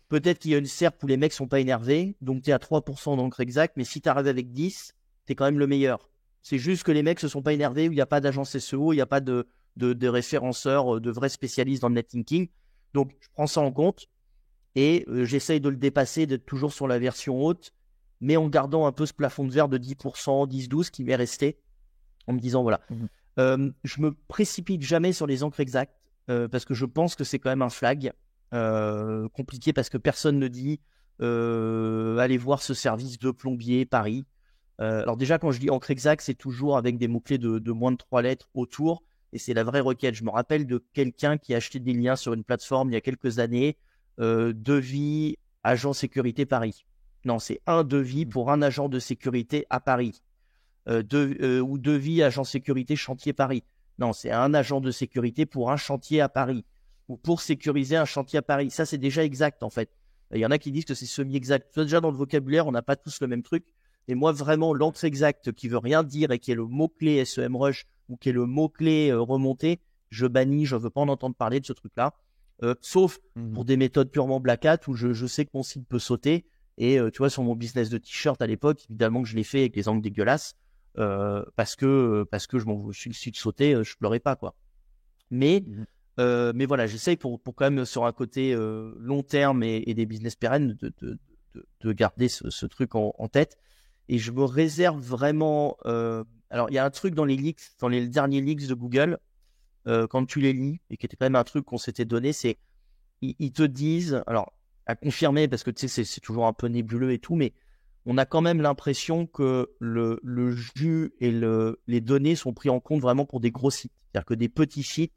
S2: peut-être qu'il y a une SERP où les mecs sont pas énervés, donc tu es à 3% d'encre exacte, mais si tu arrives avec 10, tu es quand même le meilleur. C'est juste que les mecs se sont pas énervés, où il n'y a pas d'agence SEO, il n'y a pas de référenceurs, de vrais spécialistes dans le netlinking. Donc je prends ça en compte et j'essaye de le dépasser, d'être toujours sur la version haute, mais en gardant un peu ce plafond de verre de 10%, 10-12 qui m'est resté, en me disant voilà. Je me précipite jamais sur les encres exactes parce que je pense que c'est quand même un flag compliqué parce que personne ne dit allez voir ce service de plombier Paris. Alors déjà, quand je dis encre exacte, c'est toujours avec des mots-clés de moins de 3 lettres autour et c'est la vraie requête. Je me rappelle de quelqu'un qui a acheté des liens sur une plateforme il y a quelques années, devis agent sécurité Paris. Non, c'est un devis pour un agent de sécurité à Paris. Ou devis agent sécurité chantier Paris. Non, c'est un agent de sécurité pour un chantier à Paris ou pour sécuriser un chantier à Paris. Ça, c'est déjà exact en fait. Il y en a qui disent que c'est semi-exact. Déjà dans le vocabulaire, on n'a pas tous le même truc. Et moi, vraiment, l'encre exacte qui veut rien dire et qui est le mot-clé SEMrush ou qui est le mot-clé remonté, je bannis, je ne veux pas en entendre parler de ce truc-là. Sauf pour des méthodes purement black hat où je sais que mon site peut sauter. Et tu vois, sur mon business de t-shirt à l'époque, évidemment que je l'ai fait avec les angles dégueulasses. Parce que je m'en suis le site sauté, je pleurais pas quoi. Mais voilà, j'essaye pour quand même sur un côté long terme et des business pérennes de garder ce truc en tête. Et je me réserve vraiment. Alors il y a un truc dans les leaks, dans les derniers leaks de Google, quand tu les lis et qui était quand même un truc qu'on s'était donné, c'est ils te disent, alors à confirmer parce que tu sais c'est toujours un peu nébuleux et tout, mais on a quand même l'impression que le jus et les données sont pris en compte vraiment pour des gros sites. C'est-à-dire que des petits sites,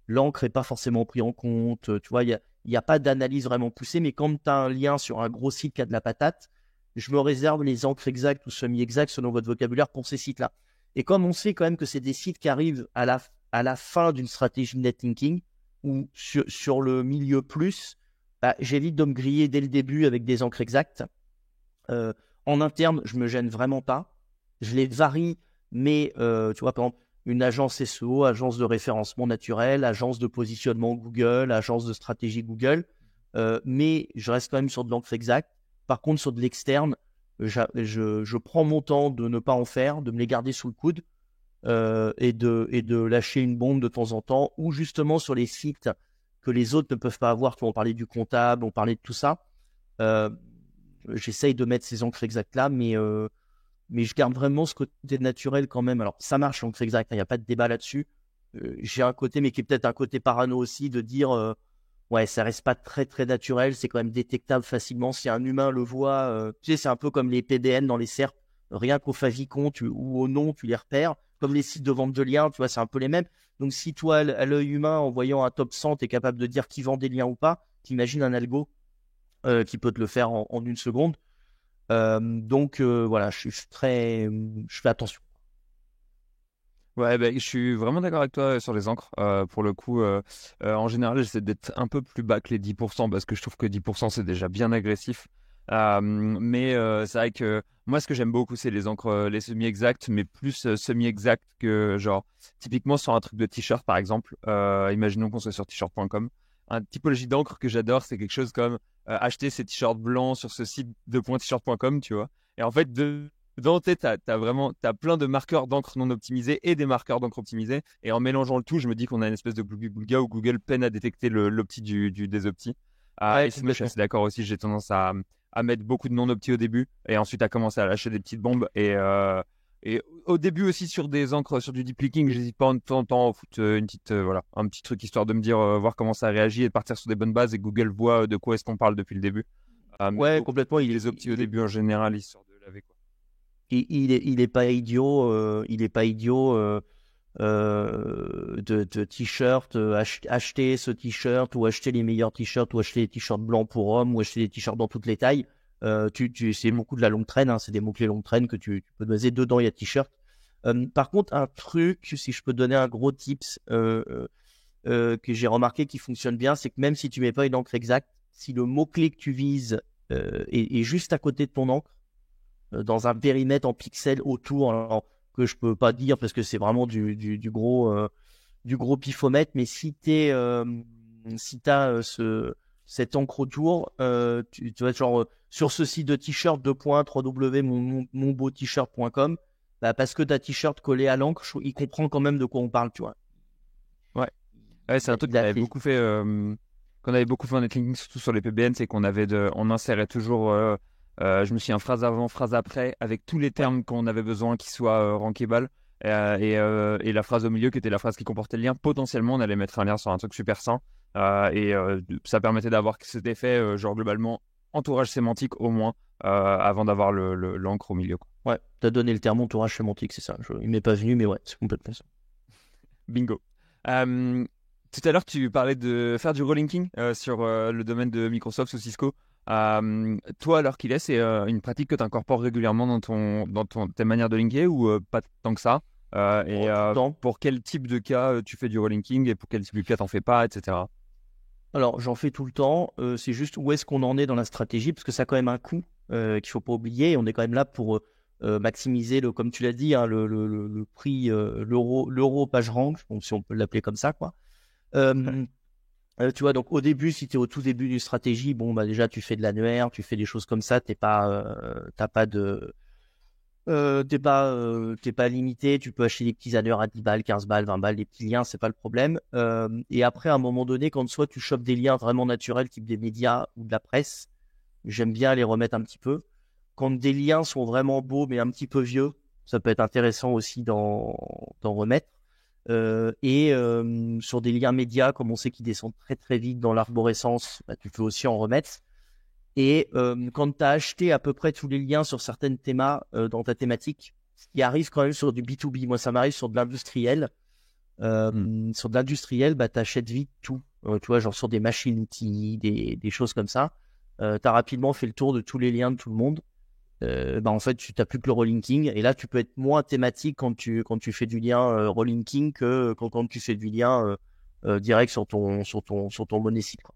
S2: l'encre n'est pas forcément pris en compte. Tu vois, il y a pas d'analyse vraiment poussée, mais quand tu as un lien sur un gros site qui a de la patate, je me réserve les encres exactes ou semi-exactes selon votre vocabulaire pour ces sites-là. Et comme on sait quand même que c'est des sites qui arrivent à la fin d'une stratégie de netlinking ou sur le milieu plus, bah, j'évite de me griller dès le début avec des encres exactes. En interne, je me gêne vraiment pas. Je les varie, mais tu vois, par exemple, une agence SEO, agence de référencement naturel, agence de positionnement Google, agence de stratégie Google, mais je reste quand même sur de l'encre exacte. Par contre, sur de l'externe, je prends mon temps de ne pas en faire, de me les garder sous le coude et de lâcher une bombe de temps en temps, ou justement sur les sites que les autres ne peuvent pas avoir. Tu vois, on parlait du comptable, on parlait de tout ça. J'essaye de mettre ces encres exactes là, mais je garde vraiment ce côté naturel quand même. Alors, ça marche l'encre exacte, il n'y a pas de débat là-dessus. J'ai un côté, mais qui est peut-être un côté parano aussi, de dire ouais, ça reste pas très très naturel, c'est quand même détectable facilement. Si un humain le voit, tu sais, c'est un peu comme les PDN dans les SERP, rien qu'au favicon ou au nom, tu les repères. Comme les sites de vente de liens, tu vois, c'est un peu les mêmes. Donc, si toi, à l'œil humain, en voyant un top 100, tu es capable de dire qui vend des liens ou pas, t'imagines un algo qui peut te le faire en une seconde. Donc voilà, je fais attention.
S1: Ouais, bah, je suis vraiment d'accord avec toi sur les encres. Pour le coup, en général, j'essaie d'être un peu plus bas que les 10% parce que je trouve que 10% c'est déjà bien agressif. Mais c'est vrai que moi, ce que j'aime beaucoup, c'est les encres, les semi-exactes, mais plus semi-exactes que genre, typiquement sur un truc de t-shirt par exemple. Imaginons qu'on soit sur t-shirt.com. Un typologie d'encre que j'adore, c'est quelque chose comme acheter ces t-shirts blancs sur ce site de .t-shirt.com, tu vois. Et en fait, dedans, tu as plein de marqueurs d'encre non optimisés et des marqueurs d'encre optimisés. Et en mélangeant le tout, je me dis qu'on a une espèce de gloubi-boulga où Google peine à détecter l'opti des optis.
S2: Ouais,
S1: Et sinon, je suis assez d'accord aussi. J'ai tendance à mettre beaucoup de non-opti au début et ensuite à commencer à lâcher des petites bombes. Et Et au début aussi sur des encres, sur du deep linking, j'hésite pas de temps en temps à foutre une petite, voilà, un petit truc histoire de me dire, voir comment ça réagit et de partir sur des bonnes bases et Google voit de quoi est-ce qu'on parle depuis le début. Mais
S2: Ouais, complètement.
S1: les optis au début en général, histoire de laver quoi.
S2: Il est pas idiot. De t-shirts, acheter ce t-shirt ou acheter les meilleurs t-shirts ou acheter les t-shirts blancs pour hommes ou acheter des t-shirts dans toutes les tailles. C'est beaucoup de la longue traîne, hein, c'est des mots-clés longue traîne que tu peux baser dedans, il y a t-shirt. Par contre, un truc, si je peux te donner un gros tips que j'ai remarqué qui fonctionne bien, c'est que même si tu mets pas une encre exacte, si le mot-clé que tu vises est juste à côté de ton encre, dans un périmètre en pixels autour, alors, que je peux pas dire parce que c'est vraiment du gros pifomètre, mais si t'as cette encre autour, tu vas être genre sur ce site de t-shirt 2.3w monbeautshirt.com, bah parce que ta t-shirt collé à l'encre, il comprend quand même de quoi on parle, tu vois.
S1: Ouais, ouais, c'est un truc qu'on avait beaucoup fait, qu'on avait beaucoup fait en netlinking, surtout sur les PBN, c'est qu'on on insérait toujours, je me souviens, phrase avant, phrase après, avec tous les termes qu'on avait besoin qui soient rankable, et la phrase au milieu qui était la phrase qui comportait le lien. Potentiellement, on allait mettre un lien sur un truc super sain, ça permettait d'avoir cet effet, genre globalement, entourage sémantique au moins, avant d'avoir l'encre au milieu, quoi.
S2: Ouais, t'as donné le terme entourage sémantique, c'est ça. Il m'est pas venu, mais ouais, c'est complètement ça.
S1: Bingo. Tout à l'heure, tu parlais de faire du relinking sur le domaine de Microsoft ou Cisco. Toi, alors qu'il est, c'est une pratique que tu incorpores régulièrement dans tes manières de linker ou pas tant que ça? Pour quel type de cas tu fais du relinking et pour quel type de cas t'en fais pas, etc.
S2: Alors, j'en fais tout le temps. C'est juste où est-ce qu'on en est dans la stratégie, parce que ça a quand même un coût qu'il faut pas oublier. On est quand même là pour maximiser comme tu l'as dit, hein, le prix, l'euro PageRank, donc si on peut l'appeler comme ça, quoi. Tu vois, donc au début, si tu es au tout début d'une stratégie, bon, bah déjà, tu fais de l'annuaire, tu fais des choses comme ça, t'es pas limité, tu peux acheter des petits annuaires à 10 balles, 15 balles, 20 balles, des petits liens, c'est pas le problème. Et après, à un moment donné, quand soit tu chopes des liens vraiment naturels, type des médias ou de la presse, j'aime bien les remettre un petit peu. Quand des liens sont vraiment beaux, mais un petit peu vieux, ça peut être intéressant aussi d'en remettre. Sur des liens médias, comme on sait qu'ils descendent très très vite dans l'arborescence, bah, tu peux aussi en remettre. Et quand tu as acheté à peu près tous les liens sur certaines thémas dans ta thématique, ce qui arrive quand même sur du B2B, moi ça m'arrive sur de l'industriel. Sur de l'industriel, bah, tu achètes vite tout. Tu vois, genre sur des machines-outils, des choses comme ça. Tu as rapidement fait le tour de tous les liens de tout le monde. Bah, en fait, tu n'as plus que le relinking. Et là, tu peux être moins thématique quand tu fais du lien relinking que quand tu fais du lien direct sur ton monosite, quoi.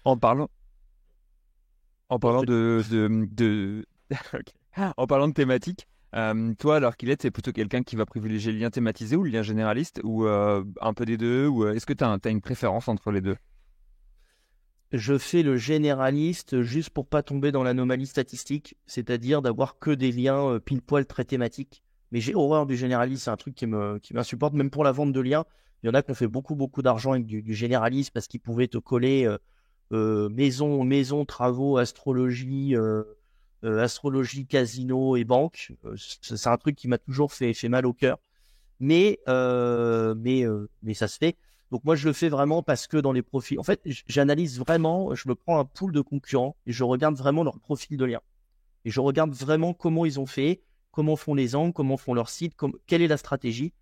S1: En parlant Ok. En parlant de thématique, toi, alors qu'il est, c'est plutôt quelqu'un qui va privilégier le lien thématisé ou le lien généraliste ou un peu des deux, ou est-ce que tu as une préférence entre les deux?
S2: Je fais le généraliste juste pour pas tomber dans l'anomalie statistique, c'est-à-dire d'avoir que des liens pile poil très thématiques. Mais j'ai horreur du généraliste, c'est un truc qui m'insupporte, même pour la vente de liens. Il y en a qui ont fait beaucoup d'argent avec du généraliste parce qu'ils pouvaient te coller maison, travaux, astrologie, casino et banque. C'est un truc qui m'a toujours fait mal au cœur. Mais ça se fait. Donc moi, je le fais vraiment parce que dans les profils, en fait, j'analyse vraiment, je me prends un pool de concurrents et je regarde vraiment leur profil de lien. Et je regarde vraiment comment ils ont fait, comment font les angles, comment font leur site, quelle est la stratégie.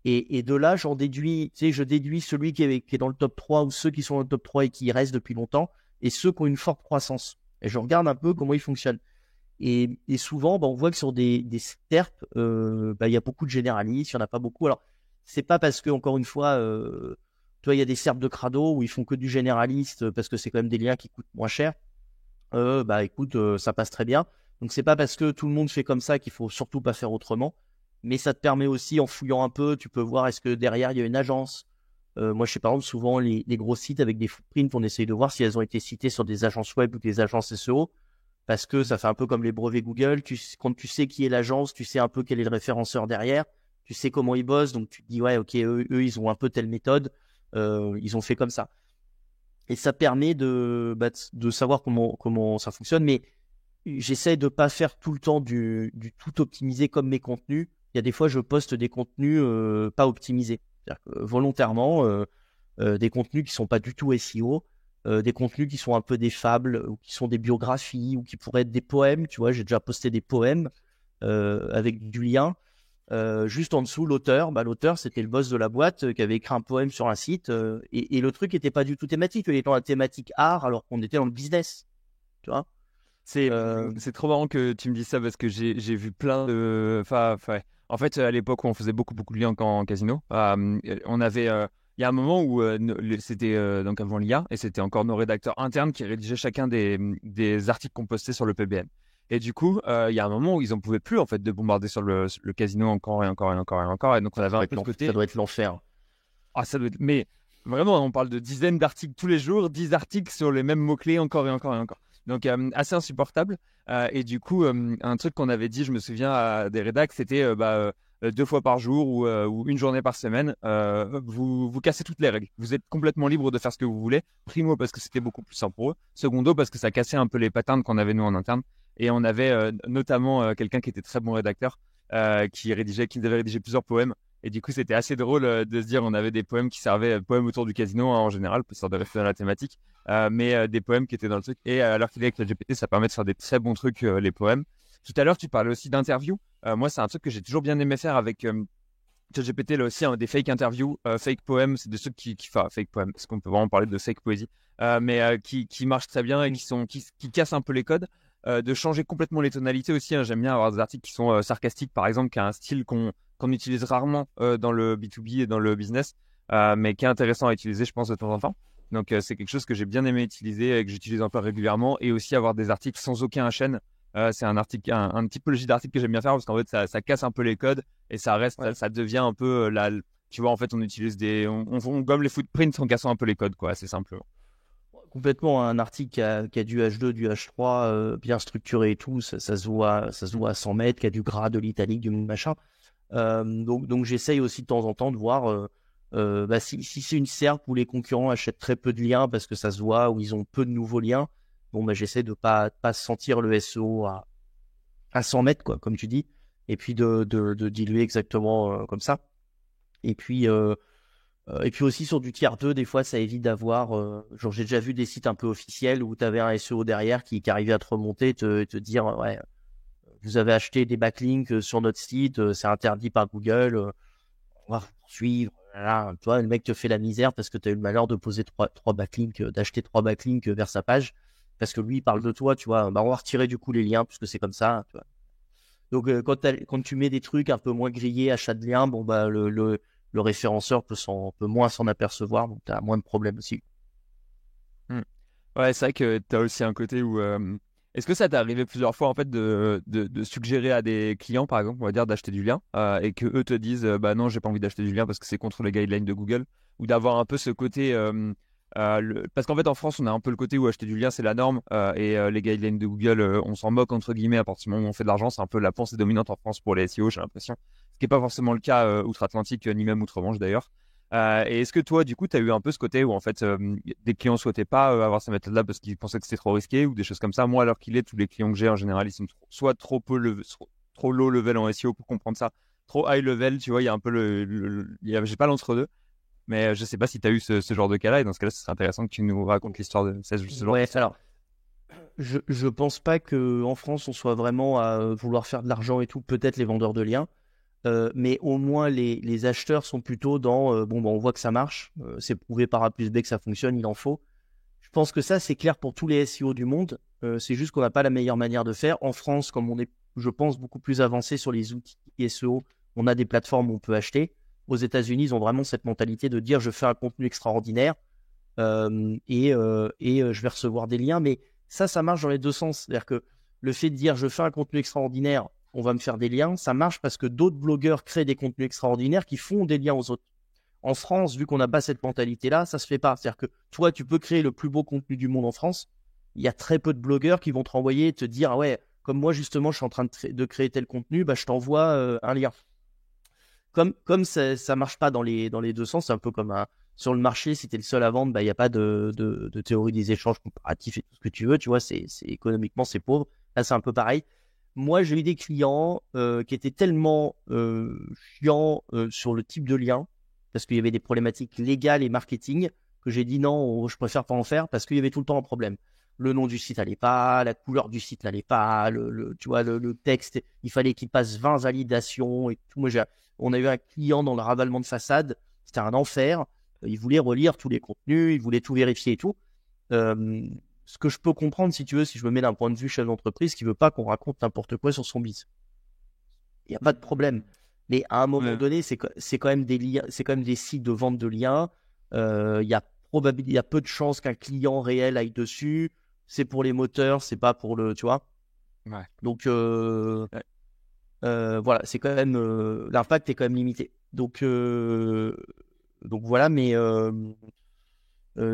S2: Et de là, j'en déduis, tu sais, je déduis celui qui est dans le top 3 ou ceux qui sont dans le top 3 et qui y restent depuis longtemps et ceux qui ont une forte croissance. Et je regarde un peu comment ils fonctionnent. Et souvent, bah, on voit que sur des STERP, bah, il y a beaucoup de généralistes, il n'y en a pas beaucoup. Alors, c'est pas parce que, encore une fois, tu vois, il y a des SERP de crado où ils font que du généraliste parce que c'est quand même des liens qui coûtent moins cher. Bah écoute, ça passe très bien. Donc, c'est pas parce que tout le monde fait comme ça qu'il faut surtout pas faire autrement. Mais ça te permet aussi, en fouillant un peu, tu peux voir est-ce que derrière il y a une agence. Moi, je sais par exemple, souvent les gros sites avec des footprints, on essaye de voir si elles ont été citées sur des agences web ou des agences SEO. Parce que ça fait un peu comme les brevets Google. Quand tu sais qui est l'agence, tu sais un peu quel est le référenceur derrière, tu sais comment ils bossent, donc tu te dis ouais, ok, eux ils ont un peu telle méthode, ils ont fait comme ça. Et ça permet de savoir comment ça fonctionne. Mais j'essaie de pas faire tout le temps du tout optimisé comme mes contenus. Il y a des fois, je poste des contenus pas optimisés. C'est-à-dire que volontairement, des contenus qui sont pas du tout SEO, des contenus qui sont un peu des fables, ou qui sont des biographies, ou qui pourraient être des poèmes. Tu vois, j'ai déjà posté des poèmes avec du lien. Juste en dessous, l'auteur, c'était le boss de la boîte qui avait écrit un poème sur un site. Et le truc était pas du tout thématique. Il était dans la thématique art, alors qu'on était dans le business. Tu vois.
S1: C'est
S2: Euh,
S1: c'est trop marrant que tu me dises ça parce que j'ai vu plein de. Ouais. En fait, à l'époque où on faisait beaucoup de liens en casino, on avait. Il y a un moment où c'était donc avant l'IA et c'était encore nos rédacteurs internes qui rédigeaient chacun des articles qu'on postait sur le PBN. Et du coup, il y a un moment où ils en pouvaient plus en fait de bombarder sur le casino encore et encore et encore et encore. Et donc on avait un peu de côté.
S2: ça doit être l'enfer.
S1: Ah, ça doit être. Mais vraiment, on parle de dizaines d'articles tous les jours, 10 articles sur les mêmes mots-clés encore et encore et encore. Donc, assez insupportable. Et du coup, un truc qu'on avait dit, je me souviens à des rédacs, c'était 2 fois par jour ou une journée par semaine, vous cassez toutes les règles. Vous êtes complètement libre de faire ce que vous voulez. Primo, parce que c'était beaucoup plus simple pour eux. Secondo, parce que ça cassait un peu les patterns qu'on avait nous en interne. Et on avait notamment quelqu'un qui était très bon rédacteur, qui devait rédiger plusieurs poèmes. Et du coup, c'était assez drôle de se dire, on avait des poèmes qui servaient, poèmes autour du casino en général, pour de rester dans la thématique, mais des poèmes qui étaient dans le truc. Et alors qu'il est avec le GPT, ça permet de faire des très bons trucs, les poèmes. Tout à l'heure, tu parlais aussi d'interviews. Moi, c'est un truc que j'ai toujours bien aimé faire avec ChatGPT, là aussi, hein, des fake interviews, fake poèmes, c'est des trucs enfin, fake poèmes, parce qu'on peut vraiment parler de fake poésie, mais qui marchent très bien et qui cassent un peu les codes. De changer complètement les tonalités aussi, hein. J'aime bien avoir des articles qui sont sarcastiques, par exemple, qui a un style qu'on utilise rarement dans le B2B et dans le business, mais qui est intéressant à utiliser, je pense, de temps en temps. Donc, c'est quelque chose que j'ai bien aimé utiliser et que j'utilise encore régulièrement. Et aussi avoir des articles sans aucun HN. C'est un typologie d'article que j'aime bien faire parce qu'en fait, ça casse un peu les codes et ça reste, ça devient un peu tu vois, en fait, on utilise on gomme les footprints en cassant un peu les codes, quoi, assez simplement.
S2: Complètement, un article qui a du H2, du H3, bien structuré et tout, ça se voit à 100 mètres, qui a du gras, de l'italique, du machin. Donc j'essaye aussi de temps en temps de voir si c'est une SERP où les concurrents achètent très peu de liens parce que ça se voit, où ils ont peu de nouveaux liens. Bon, j'essaie de pas sentir le SEO à 100 mètres, quoi, comme tu dis, et puis de diluer exactement comme ça. Et puis aussi sur du tiers 2, des fois ça évite d'avoir, genre j'ai déjà vu des sites un peu officiels où tu avais un SEO derrière qui arrivait à te remonter, te dire ouais, vous avez acheté des backlinks sur notre site, c'est interdit par Google, on va vous poursuivre. Voilà. Toi, le mec te fait la misère parce que tu as eu le malheur de poser trois backlinks, d'acheter 3 backlinks vers sa page, parce que lui il parle de toi, tu vois. On va retirer du coup les liens puisque c'est comme ça, tu vois. Donc quand tu mets des trucs un peu moins grillés, achat de liens, bon le référenceur peut moins s'en apercevoir, donc tu as moins de problèmes aussi.
S1: Hmm. Ouais, c'est vrai que tu as aussi un côté où. Est-ce que ça t'est arrivé plusieurs fois en fait de suggérer à des clients, par exemple, on va dire, d'acheter du lien et que eux te disent bah non, j'ai pas envie d'acheter du lien parce que c'est contre les guidelines de Google, ou d'avoir un peu ce côté. Parce qu'en fait, en France, on a un peu le côté où acheter du lien, c'est la norme et les guidelines de Google, on s'en moque entre guillemets à partir du moment où on fait de l'argent. C'est un peu la pensée dominante en France pour les SEO, j'ai l'impression. Ce qui n'est pas forcément le cas outre-Atlantique, ni même outre-Manche d'ailleurs. Et est-ce que toi, du coup, tu as eu un peu ce côté où en fait des clients souhaitaient pas avoir cette méthode-là parce qu'ils pensaient que c'était trop risqué ou des choses comme ça? Moi, alors qu'il est, tous les clients que j'ai en général, ils sont soit trop low level en SEO pour comprendre ça, trop high level, tu vois, il y a un peu j'ai pas l'entre-deux. Mais je sais pas si tu as eu ce genre de cas-là, et dans ce cas-là, ce serait intéressant que tu nous racontes l'histoire de ce genre
S2: Ouais,
S1: d'histoire.
S2: alors je pense pas que en France on soit vraiment à vouloir faire de l'argent et tout, peut-être les vendeurs de liens. Mais au moins les acheteurs sont plutôt dans on voit que ça marche, c'est prouvé par A plus B que ça fonctionne, il en faut. Je pense que ça c'est clair pour tous les SEO du monde. C'est juste qu'on n'a pas la meilleure manière de faire. En France, comme on est, je pense, beaucoup plus avancé sur les outils SEO, on a des plateformes où on peut acheter. Aux États-Unis, ils ont vraiment cette mentalité de dire je fais un contenu extraordinaire je vais recevoir des liens. Mais ça marche dans les deux sens. C'est-à-dire que le fait de dire je fais un contenu extraordinaire, on va me faire des liens, ça marche parce que d'autres blogueurs créent des contenus extraordinaires qui font des liens aux autres. En France, vu qu'on n'a pas cette mentalité-là, ça se fait pas. C'est-à-dire que toi, tu peux créer le plus beau contenu du monde en France. Il y a très peu de blogueurs qui vont te renvoyer et te dire ah ouais, comme moi justement, je suis en train de créer tel contenu, je t'envoie un lien. Comme ça marche pas dans les deux sens, c'est un peu comme sur le marché, si tu es le seul à vendre, il n'y a pas de théorie des échanges comparatifs et tout ce que tu veux, tu vois, économiquement, c'est pauvre. Là, c'est un peu pareil. Moi, j'ai eu des clients qui étaient tellement chiants sur le type de lien, parce qu'il y avait des problématiques légales et marketing, que j'ai dit non, je préfère pas en faire, parce qu'il y avait tout le temps un problème. Le nom du site n'allait pas, la couleur du site n'allait pas, tu vois, le texte, il fallait qu'il passe 20 validations et tout. On a eu un client dans le ravalement de façade, c'était un enfer. Il voulait relire tous les contenus, il voulait tout vérifier et tout. Ce que je peux comprendre, si tu veux, si je me mets d'un point de vue chef d'entreprise qui veut pas qu'on raconte n'importe quoi sur son biz. Il n'y a pas de problème. Mais à un moment donné, c'est quand même des liens, c'est quand même des sites de vente de liens. Il y a peu de chances qu'un client réel aille dessus. C'est pour les moteurs, c'est pas pour le, tu vois.
S1: Ouais.
S2: Donc voilà, c'est quand même l'impact est quand même limité. Donc voilà, mais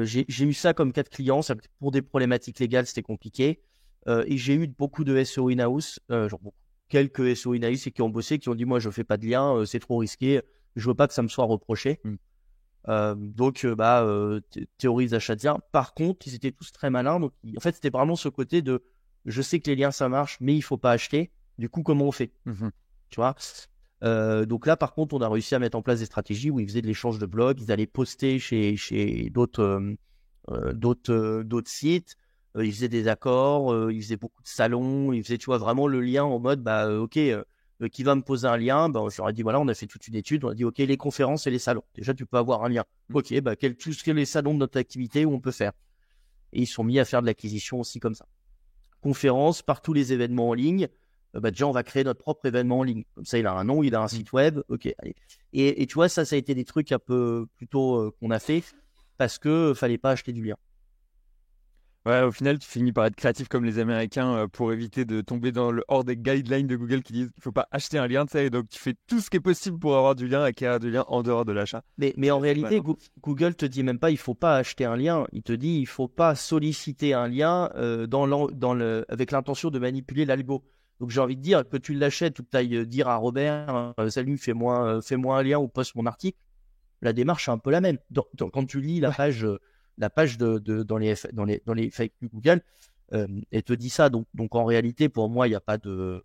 S2: j'ai eu ça comme cas de client. Pour des problématiques légales, c'était compliqué. Et j'ai eu beaucoup de SEO in-house, quelques SEO in-house qui ont bossé, qui ont dit moi je fais pas de lien, c'est trop risqué, je veux pas que ça me soit reproché. Donc théorise d'achat de liens. Par contre, ils étaient tous très malins. Donc en fait, c'était vraiment ce côté de je sais que les liens ça marche, mais il faut pas acheter. Du coup, comment on fait? Tu vois? Donc là, par contre, on a réussi à mettre en place des stratégies où ils faisaient de l'échange de blogs, ils allaient poster chez d'autres sites, ils faisaient des accords, ils faisaient beaucoup de salons, ils faisaient, tu vois, vraiment le lien en mode, ok, qui va me poser un lien, je leur ai dit, voilà, on a fait toute une étude, on a dit, ok, les conférences et les salons, déjà, tu peux avoir un lien. Ok, tous les salons de notre activité où on peut faire. Et ils sont mis à faire de l'acquisition aussi comme ça. Conférences, par tous les événements en ligne, déjà, on va créer notre propre événement en ligne. Comme ça, il a un nom, il a un site web. Ok, allez. Et tu vois, ça a été des trucs un peu plutôt qu'on a fait parce que fallait pas acheter du lien.
S1: Ouais, au final, tu finis par être créatif comme les Américains pour éviter de tomber hors des guidelines de Google qui disent qu'il ne faut pas acheter un lien, tu sais, et donc tu fais tout ce qui est possible pour avoir du lien, acquérir du lien en dehors de l'achat.
S2: Mais en réalité, Google te dit même pas il faut pas acheter un lien, il te dit il faut pas solliciter un lien avec l'intention de manipuler l'algo. Donc j'ai envie de dire que tu l'achètes ou que tu ailles dire à Robert salut, fais-moi un lien ou poste mon article, la démarche est un peu la même. Quand tu lis la page dans les FAQ Google, elle te dit ça. Donc en réalité, pour moi, il n'y a pas de...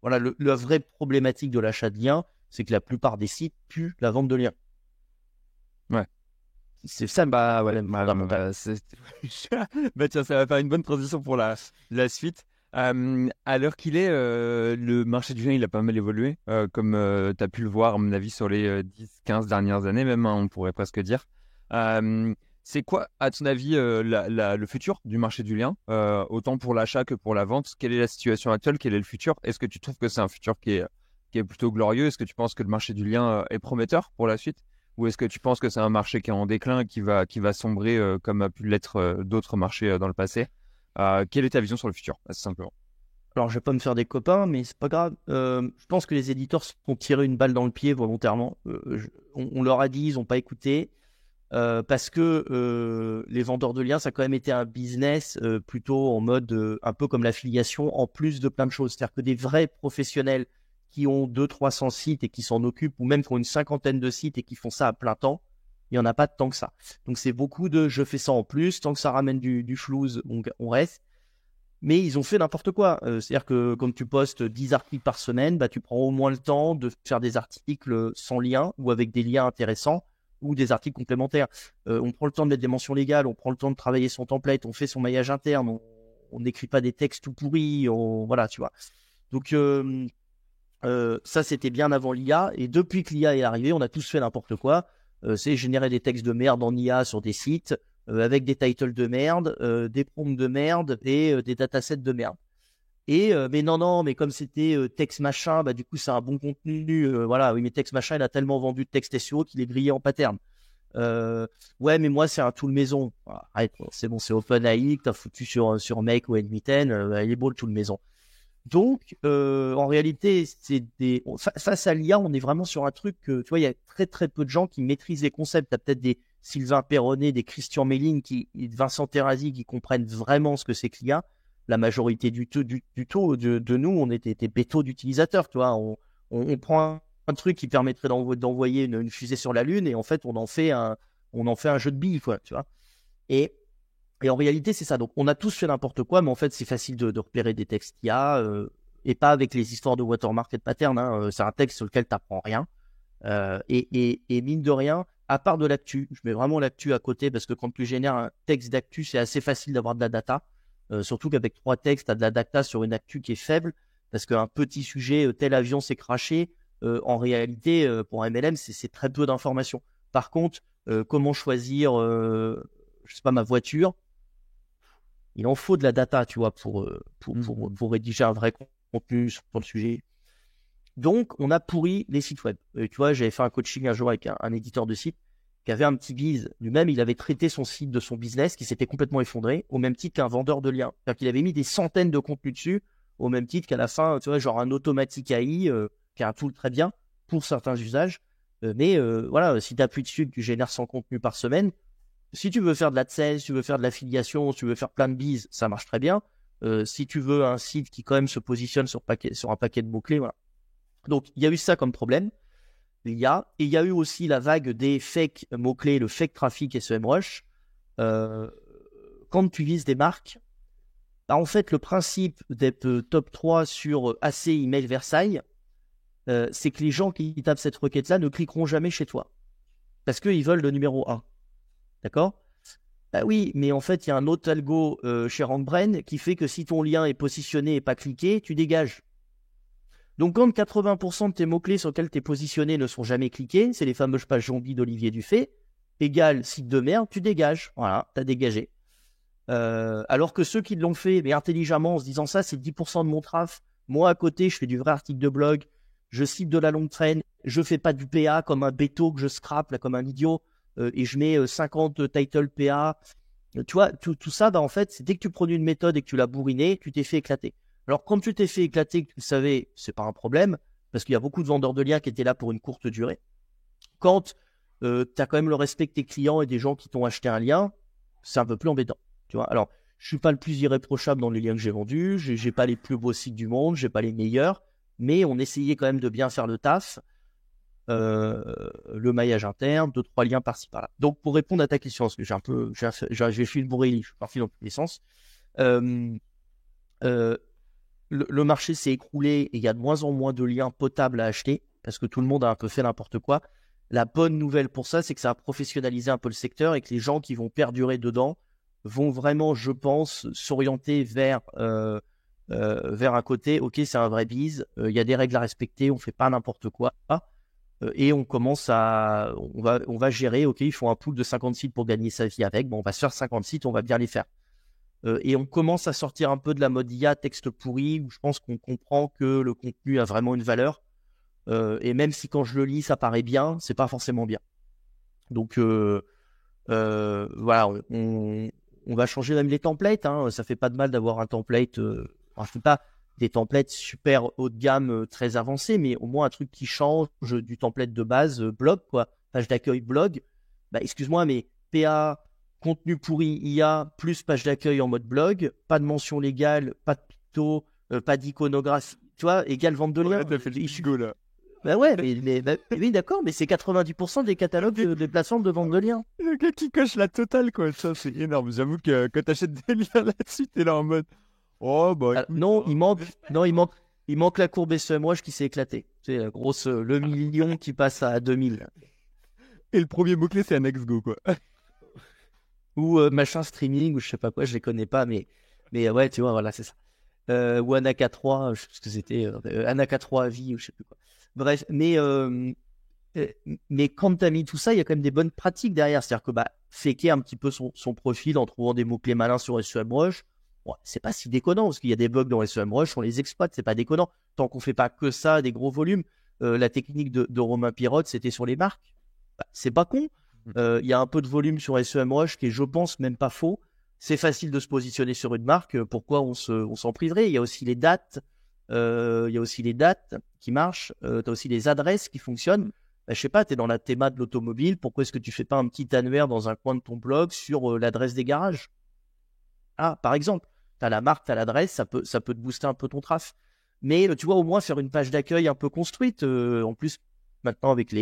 S2: Voilà, la vraie problématique de l'achat de liens, c'est que la plupart des sites puent la vente de liens.
S1: Ouais.
S2: C'est ça,
S1: tiens, ça va faire une bonne transition pour la suite. À l'heure qu'il est, le marché du lien, il a pas mal évolué, comme tu as pu le voir, à mon avis, sur les 10-15 dernières années même, hein, on pourrait presque dire. C'est quoi, à ton avis, le futur du marché du lien, autant pour l'achat que pour la vente? Quelle est la situation actuelle? Quel est le futur? Est-ce que tu trouves que c'est un futur qui est plutôt glorieux? Est-ce que tu penses que le marché du lien est prometteur pour la suite? Ou est-ce que tu penses que c'est un marché qui est en déclin, qui va sombrer comme a pu l'être d'autres marchés dans le passé? Quelle est ta vision sur le futur, assez simplement?
S2: Alors, je vais pas me faire des copains, mais c'est pas grave. Je pense que les éditeurs se sont tirés une balle dans le pied volontairement. On leur a dit, ils n'ont pas écouté. Parce que les vendeurs de liens, ça a quand même été un business plutôt en mode un peu comme l'affiliation, en plus de plein de choses. C'est-à-dire que des vrais professionnels qui ont 200-300 sites et qui s'en occupent, ou même qui ont une cinquantaine de sites et qui font ça à plein temps, il n'y en a pas tant que ça. Donc c'est beaucoup de je fais ça en plus, tant que ça ramène du flouze, on reste. Mais ils ont fait n'importe quoi. C'est-à-dire que comme tu postes 10 articles par semaine, tu prends au moins le temps de faire des articles sans lien ou avec des liens intéressants ou des articles complémentaires. On prend le temps de mettre des mentions légales, on prend le temps de travailler son template, on fait son maillage interne, on n'écrit pas des textes tout pourris, voilà, tu vois. Donc ça, c'était bien avant l'IA. Et depuis que l'IA est arrivée, on a tous fait n'importe quoi. C'est générer des textes de merde en IA sur des sites avec des titles de merde, des prompts de merde et des datasets de merde. Mais non, mais comme c'était texte machin, du coup, c'est un bon contenu. Voilà, oui, mais texte machin, il a tellement vendu de texte SEO qu'il est grillé en pattern. Ouais, mais moi, c'est un tool maison. Voilà, arrête, c'est bon, c'est OpenAI que tu as foutu sur Make ou Admiten. Il est beau le tool maison. Donc, en réalité, face à l'IA, on est vraiment sur un truc que, tu vois, il y a très, très peu de gens qui maîtrisent les concepts. Tu as peut-être des Sylvain Perronnet, des Christian Melling, Vincent Terrazi qui comprennent vraiment ce que c'est que l'IA. La majorité du taux de nous, on était des bétos d'utilisateurs, tu vois. On prend un truc qui permettrait d'envoyer une fusée sur la Lune et en fait, on en fait un jeu de billes, quoi, tu vois. Et Et en réalité, c'est ça. Donc, on a tous fait n'importe quoi, mais en fait, c'est facile de repérer des textes qu'il y a, et pas avec les histoires de watermark et de pattern. Hein. C'est un texte sur lequel tu n'apprends rien. Et mine de rien, à part de l'actu, je mets vraiment l'actu à côté parce que quand tu génères un texte d'actu, c'est assez facile d'avoir de la data. Surtout qu'avec 3 textes, tu as de la data sur une actu qui est faible parce qu'un petit sujet, tel avion s'est crashé, en réalité, pour un MLM, c'est très peu d'informations. Par contre, comment choisir, je sais pas, ma voiture, il en faut de la data, tu vois, pour rédiger un vrai contenu sur le sujet. Donc, on a pourri les sites web. Tu vois, j'avais fait un coaching un jour avec un éditeur de site qui avait un petit bise. Lui-même, il avait traité son site de son business qui s'était complètement effondré, au même titre qu'un vendeur de liens. C'est-à-dire qu'il avait mis des centaines de contenus dessus, au même titre qu'à la fin, tu vois, genre un automatique AI, qui est un tool très bien pour certains usages. Mais voilà, si tu appuies dessus, tu génères 100 contenus par semaine. Si tu veux faire de l'AdSense, si tu veux faire de l'affiliation, si tu veux faire plein de bises, ça marche très bien. Si tu veux un site qui quand même se positionne sur un paquet de mots-clés, voilà. Donc, il y a eu ça comme problème. Et il y a eu aussi la vague des fake mots-clés, le fake trafic SEMrush. Quand tu vises des marques, bah, en fait, le principe d'être top 3 sur AC Email Versailles, c'est que les gens qui tapent cette requête-là ne cliqueront jamais chez toi. Parce qu'ils veulent le numéro 1. D'accord ? Bah oui, mais en fait, il y a un autre algo chez RankBrain qui fait que si ton lien est positionné et pas cliqué, tu dégages. Donc, quand 80% de tes mots-clés sur lesquels tu es positionné ne sont jamais cliqués, c'est les fameuses pages zombies d'Olivier Dufay, égal site de merde, tu dégages. Voilà, tu as dégagé. Alors que ceux qui l'ont fait, mais intelligemment, en se disant ça, c'est 10% de mon traf. Moi, à côté, je fais du vrai article de blog, je cible de la longue traîne, je fais pas du PA comme un béto que je scrape là, comme un idiot, et je mets 50 title PA. Tu vois, tout ça, bah, en fait, c'est dès que tu produis une méthode et que tu l'as bourrinée, tu t'es fait éclater. Alors, quand tu t'es fait éclater, que tu le savais, c'est pas un problème, parce qu'il y a beaucoup de vendeurs de liens qui étaient là pour une courte durée. Quand tu as quand même le respect de tes clients et des gens qui t'ont acheté un lien, c'est un peu plus embêtant. Tu vois, alors, je suis pas le plus irréprochable dans les liens que j'ai vendus, j'ai pas les plus beaux sites du monde, j'ai pas les meilleurs, mais on essayait quand même de bien faire le taf. Le maillage interne, 2-3 liens par-ci par-là. Donc, pour répondre à ta question, parce que j'ai fait le bourré, je suis parti dans tous les sens. Le marché s'est écroulé et il y a de moins en moins de liens potables à acheter parce que tout le monde a un peu fait n'importe quoi. La bonne nouvelle pour ça, c'est que ça a professionnalisé un peu le secteur et que les gens qui vont perdurer dedans vont vraiment, je pense, s'orienter vers un côté, ok, c'est un vrai bise, il y a des règles à respecter, on fait pas n'importe quoi. Et on va gérer, ok, il faut un pool de 50 sites pour gagner sa vie avec, bon, on va se faire 50 sites, on va bien les faire. Et on commence à sortir un peu de la mode IA, texte pourri, où je pense qu'on comprend que le contenu a vraiment une valeur. Et même si quand je le lis, ça paraît bien, c'est pas forcément bien. Donc voilà, on va changer même les templates. Hein. Ça fait pas de mal d'avoir un template. Enfin, je ne fais pas des templates super haut de gamme, très avancés, mais au moins un truc qui change du template de base, blog, quoi. Page d'accueil blog. Bah, excuse-moi, mais PA, contenu pourri IA, plus page d'accueil en mode blog, pas de mention légale, pas de picto, pas d'iconographie, tu vois, égale vente de liens.
S1: Ouais, t'as fait le bingo, là.
S2: Bah ouais, oui, d'accord, mais c'est 90% des catalogues des plateformes de vente de liens.
S1: Le gars qui coche la totale, quoi. Ça, c'est énorme. J'avoue que quand t'achètes des liens là-dessus, t'es là en mode. Oh, bah.
S2: Alors,
S1: Écoute,
S2: non, il manque la courbe SEMrush qui s'est éclatée. C'est la grosse, le million qui passe à 2000.
S1: Et le premier mot-clé, c'est un go, quoi.
S2: Ou machin streaming, ou je sais pas quoi, je les connais pas, mais ouais, tu vois, voilà, c'est ça. Ou Anaka 3, je sais pas ce que c'était, Anaka 3 à vie, ou je sais plus quoi. Bref, mais quand tu as mis tout ça, il y a quand même des bonnes pratiques derrière. C'est-à-dire que faker un petit peu son profil en trouvant des mots-clés malins sur SEMrush, bon, c'est pas si déconnant, parce qu'il y a des bugs dans SEMrush, on les exploite, c'est pas déconnant. Tant qu'on fait pas que ça, des gros volumes. La technique de Romain Pirotte, c'était sur les marques. C'est pas con. Il y a un peu de volume sur SEMrush qui est, je pense, même pas faux. C'est facile de se positionner sur une marque. Pourquoi on s'en priverait ? Il y a aussi les dates. Qui marchent. Tu as aussi les adresses qui fonctionnent. Je sais pas, tu es dans la théma de l'automobile. Pourquoi est-ce que tu fais pas un petit annuaire dans un coin de ton blog sur l'adresse des garages ? Ah, par exemple, tu as la marque, tu as l'adresse, ça peut te booster un peu ton traf. Mais tu vois, au moins faire une page d'accueil un peu construite. En plus, maintenant, avec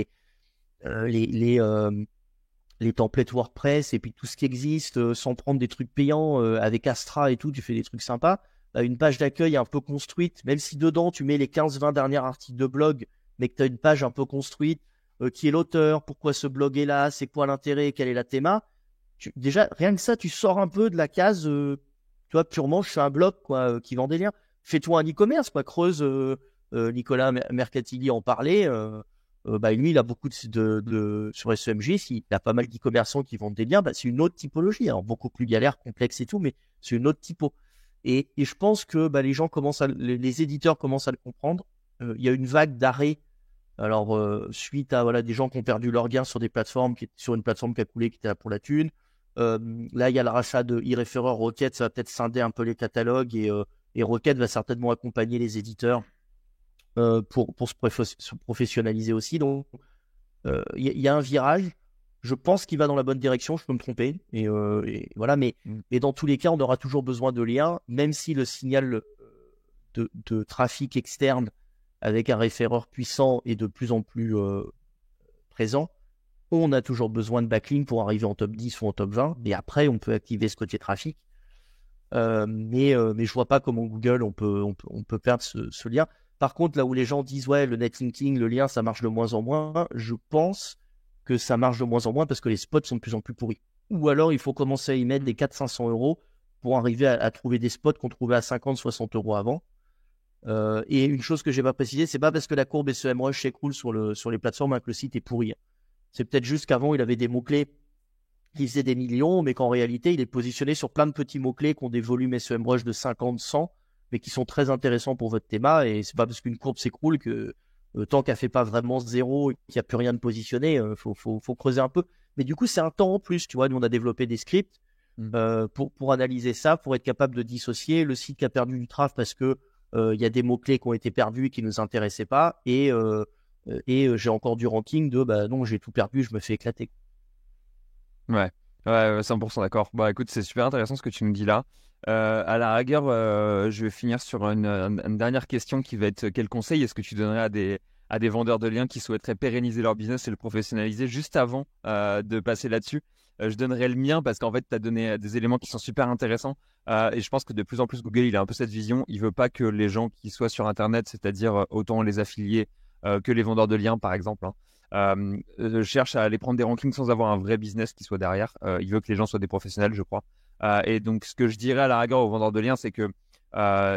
S2: les templates WordPress et puis tout ce qui existe, sans prendre des trucs payants, avec Astra et tout, tu fais des trucs sympas. Une page d'accueil un peu construite, même si dedans tu mets les 15-20 derniers articles de blog, mais que tu as une page un peu construite, qui est l'auteur, pourquoi ce blog est là, c'est quoi l'intérêt, quelle est la théma. Déjà, rien que ça, tu sors un peu de la case, tu vois, purement, je suis un blog quoi, qui vend des liens. Fais-toi un e-commerce, quoi. Creuse, Nicolas Mercatili en parlait. Lui, il a beaucoup sur SEMG, il a pas mal d'e-commerçants qui vendent des liens. C'est une autre typologie, alors beaucoup plus galère, complexe et tout, mais c'est une autre typo. Et je pense que les gens les éditeurs commencent à le comprendre. Il y a une vague d'arrêt. Alors, suite à des gens qui ont perdu leur gain sur sur une plateforme qui a coulé, qui était là pour la thune. Là, il y a le rachat de e-Referrer. Rocket, ça va peut-être scinder un peu les catalogues et Rocket va certainement accompagner les éditeurs pour se professionnaliser aussi. Donc, il y a un virage. Je pense qu'il va dans la bonne direction, je peux me tromper. Et voilà, mais dans tous les cas, on aura toujours besoin de liens, même si le signal de trafic externe avec un référeur puissant est de plus en plus présent. On a toujours besoin de backlink pour arriver en top 10 ou en top 20. Et après, on peut activer ce côté trafic. Mais je vois pas comment Google on peut perdre ce lien. Par contre, là où les gens disent ouais, le netlinking, le lien, ça marche de moins en moins, je pense que ça marche de moins en moins parce que les spots sont de plus en plus pourris. Ou alors il faut commencer à y mettre des 400-500 euros pour arriver à trouver des spots qu'on trouvait à 50-60 euros avant. Et une chose que j'ai pas précisé, c'est pas parce que la courbe SEMrush s'écroule sur les plateformes que le site est pourri. C'est peut-être juste qu'avant il avait des mots-clés qui faisaient des millions, mais qu'en réalité il est positionné sur plein de petits mots-clés qui ont des volumes SEMrush de 50, 100, mais qui sont très intéressants pour votre théma. Et c'est pas parce qu'une courbe s'écroule que tant qu'elle fait pas vraiment zéro et qu'il n'y a plus rien de positionné, faut creuser un peu. Mais du coup, c'est un temps en plus. Tu vois, nous on a développé des scripts pour analyser ça, pour être capable de dissocier le site qui a perdu du trafic parce que il y a des mots-clés qui ont été perdus et qui ne nous intéressaient pas. Et j'ai encore du ranking de non, j'ai tout perdu, je me fais éclater.
S1: Ouais, 100% d'accord. Bah écoute, c'est super intéressant ce que tu nous dis là. À la rigueur, je vais finir sur une dernière question qui va être quel conseil est-ce que tu donnerais à des vendeurs de liens qui souhaiteraient pérenniser leur business et le professionnaliser juste avant de passer là-dessus? Je donnerais le mien parce qu'en fait, tu as donné des éléments qui sont super intéressants et je pense que de plus en plus, Google, il a un peu cette vision. Il veut pas que les gens qui soient sur Internet, c'est-à-dire autant les affiliés que les vendeurs de liens, par exemple, cherche à aller prendre des rankings sans avoir un vrai business qui soit derrière. Il veut que les gens soient des professionnels, je crois. Et donc, ce que je dirais à la rigueur aux vendeurs de liens, c'est que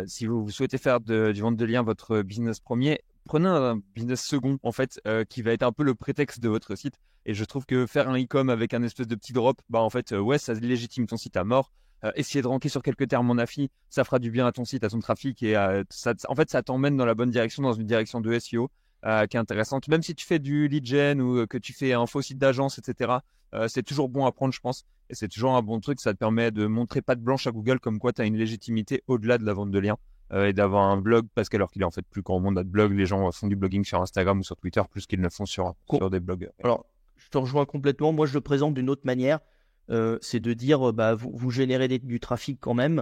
S1: si vous souhaitez faire du vente de liens votre business premier, prenez un business second, en fait, qui va être un peu le prétexte de votre site. Et je trouve que faire un e-com avec un espèce de petit drop, en fait, ça légitime ton site à mort. Essayer de ranker sur quelques termes en affi, ça fera du bien à ton site, à ton trafic. Et en fait, ça t'emmène dans la bonne direction, dans une direction de SEO. Qui est intéressante. Même si tu fais du lead gen ou que tu fais un faux site d'agence, etc., c'est toujours bon à prendre, je pense. Et c'est toujours un bon truc. Ça te permet de montrer patte blanche à Google comme quoi tu as une légitimité au-delà de la vente de liens et d'avoir un blog. Parce qu'alors qu'il est en fait plus grand monde a de blog, les gens font du blogging sur Instagram ou sur Twitter plus qu'ils ne le font sur des blogs.
S2: Alors, je te rejoins complètement. Moi, je le présente d'une autre manière. C'est de dire, vous générez du trafic quand même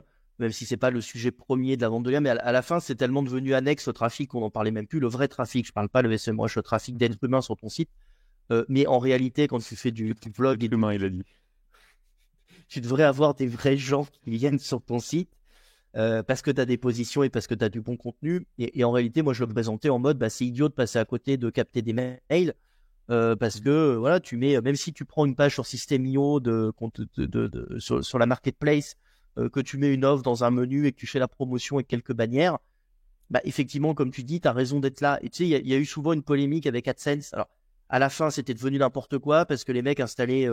S2: si c'est pas le sujet premier de la vente de liens, mais à la fin, c'est tellement devenu annexe au trafic qu'on n'en parlait même plus. Le vrai trafic, je parle pas le SEMrush, le trafic d'être humain sur ton site. Mais en réalité, quand tu fais du blog et
S1: humain, il a dit.
S2: Tu devrais avoir des vrais gens qui viennent sur ton site parce que tu as des positions et parce que tu as du bon contenu. Et en réalité, moi, je le présentais en mode, c'est idiot de passer à côté de capter des mails. Parce que voilà, tu mets, même si tu prends une page sur System.io sur la marketplace, que tu mets une offre dans un menu et que tu fais la promotion et quelques bannières, effectivement, comme tu dis, tu as raison d'être là. Et tu sais, il y a eu souvent une polémique avec AdSense. Alors, à la fin, c'était devenu n'importe quoi parce que les mecs installaient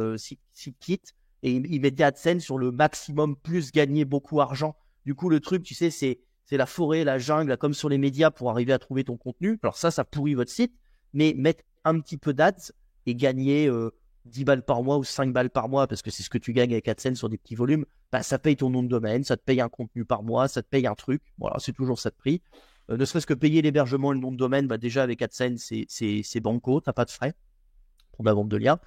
S2: SiteKit et ils mettaient AdSense sur le maximum plus gagner beaucoup d'argent. Du coup, le truc, tu sais, c'est la forêt, la jungle, là, comme sur les médias pour arriver à trouver ton contenu. Alors ça pourrit votre site, mais mettre un petit peu d'ads et gagner 10 balles par mois ou 5 balles par mois, parce que c'est ce que tu gagnes avec AdSense sur des petits volumes, ça paye ton nom de domaine, ça te paye un contenu par mois, ça te paye un truc. Voilà, c'est toujours ça de prix. Ne serait-ce que payer l'hébergement et le nom de domaine, déjà avec AdSense, c'est banco, t'as pas de frais pour la vente de liens.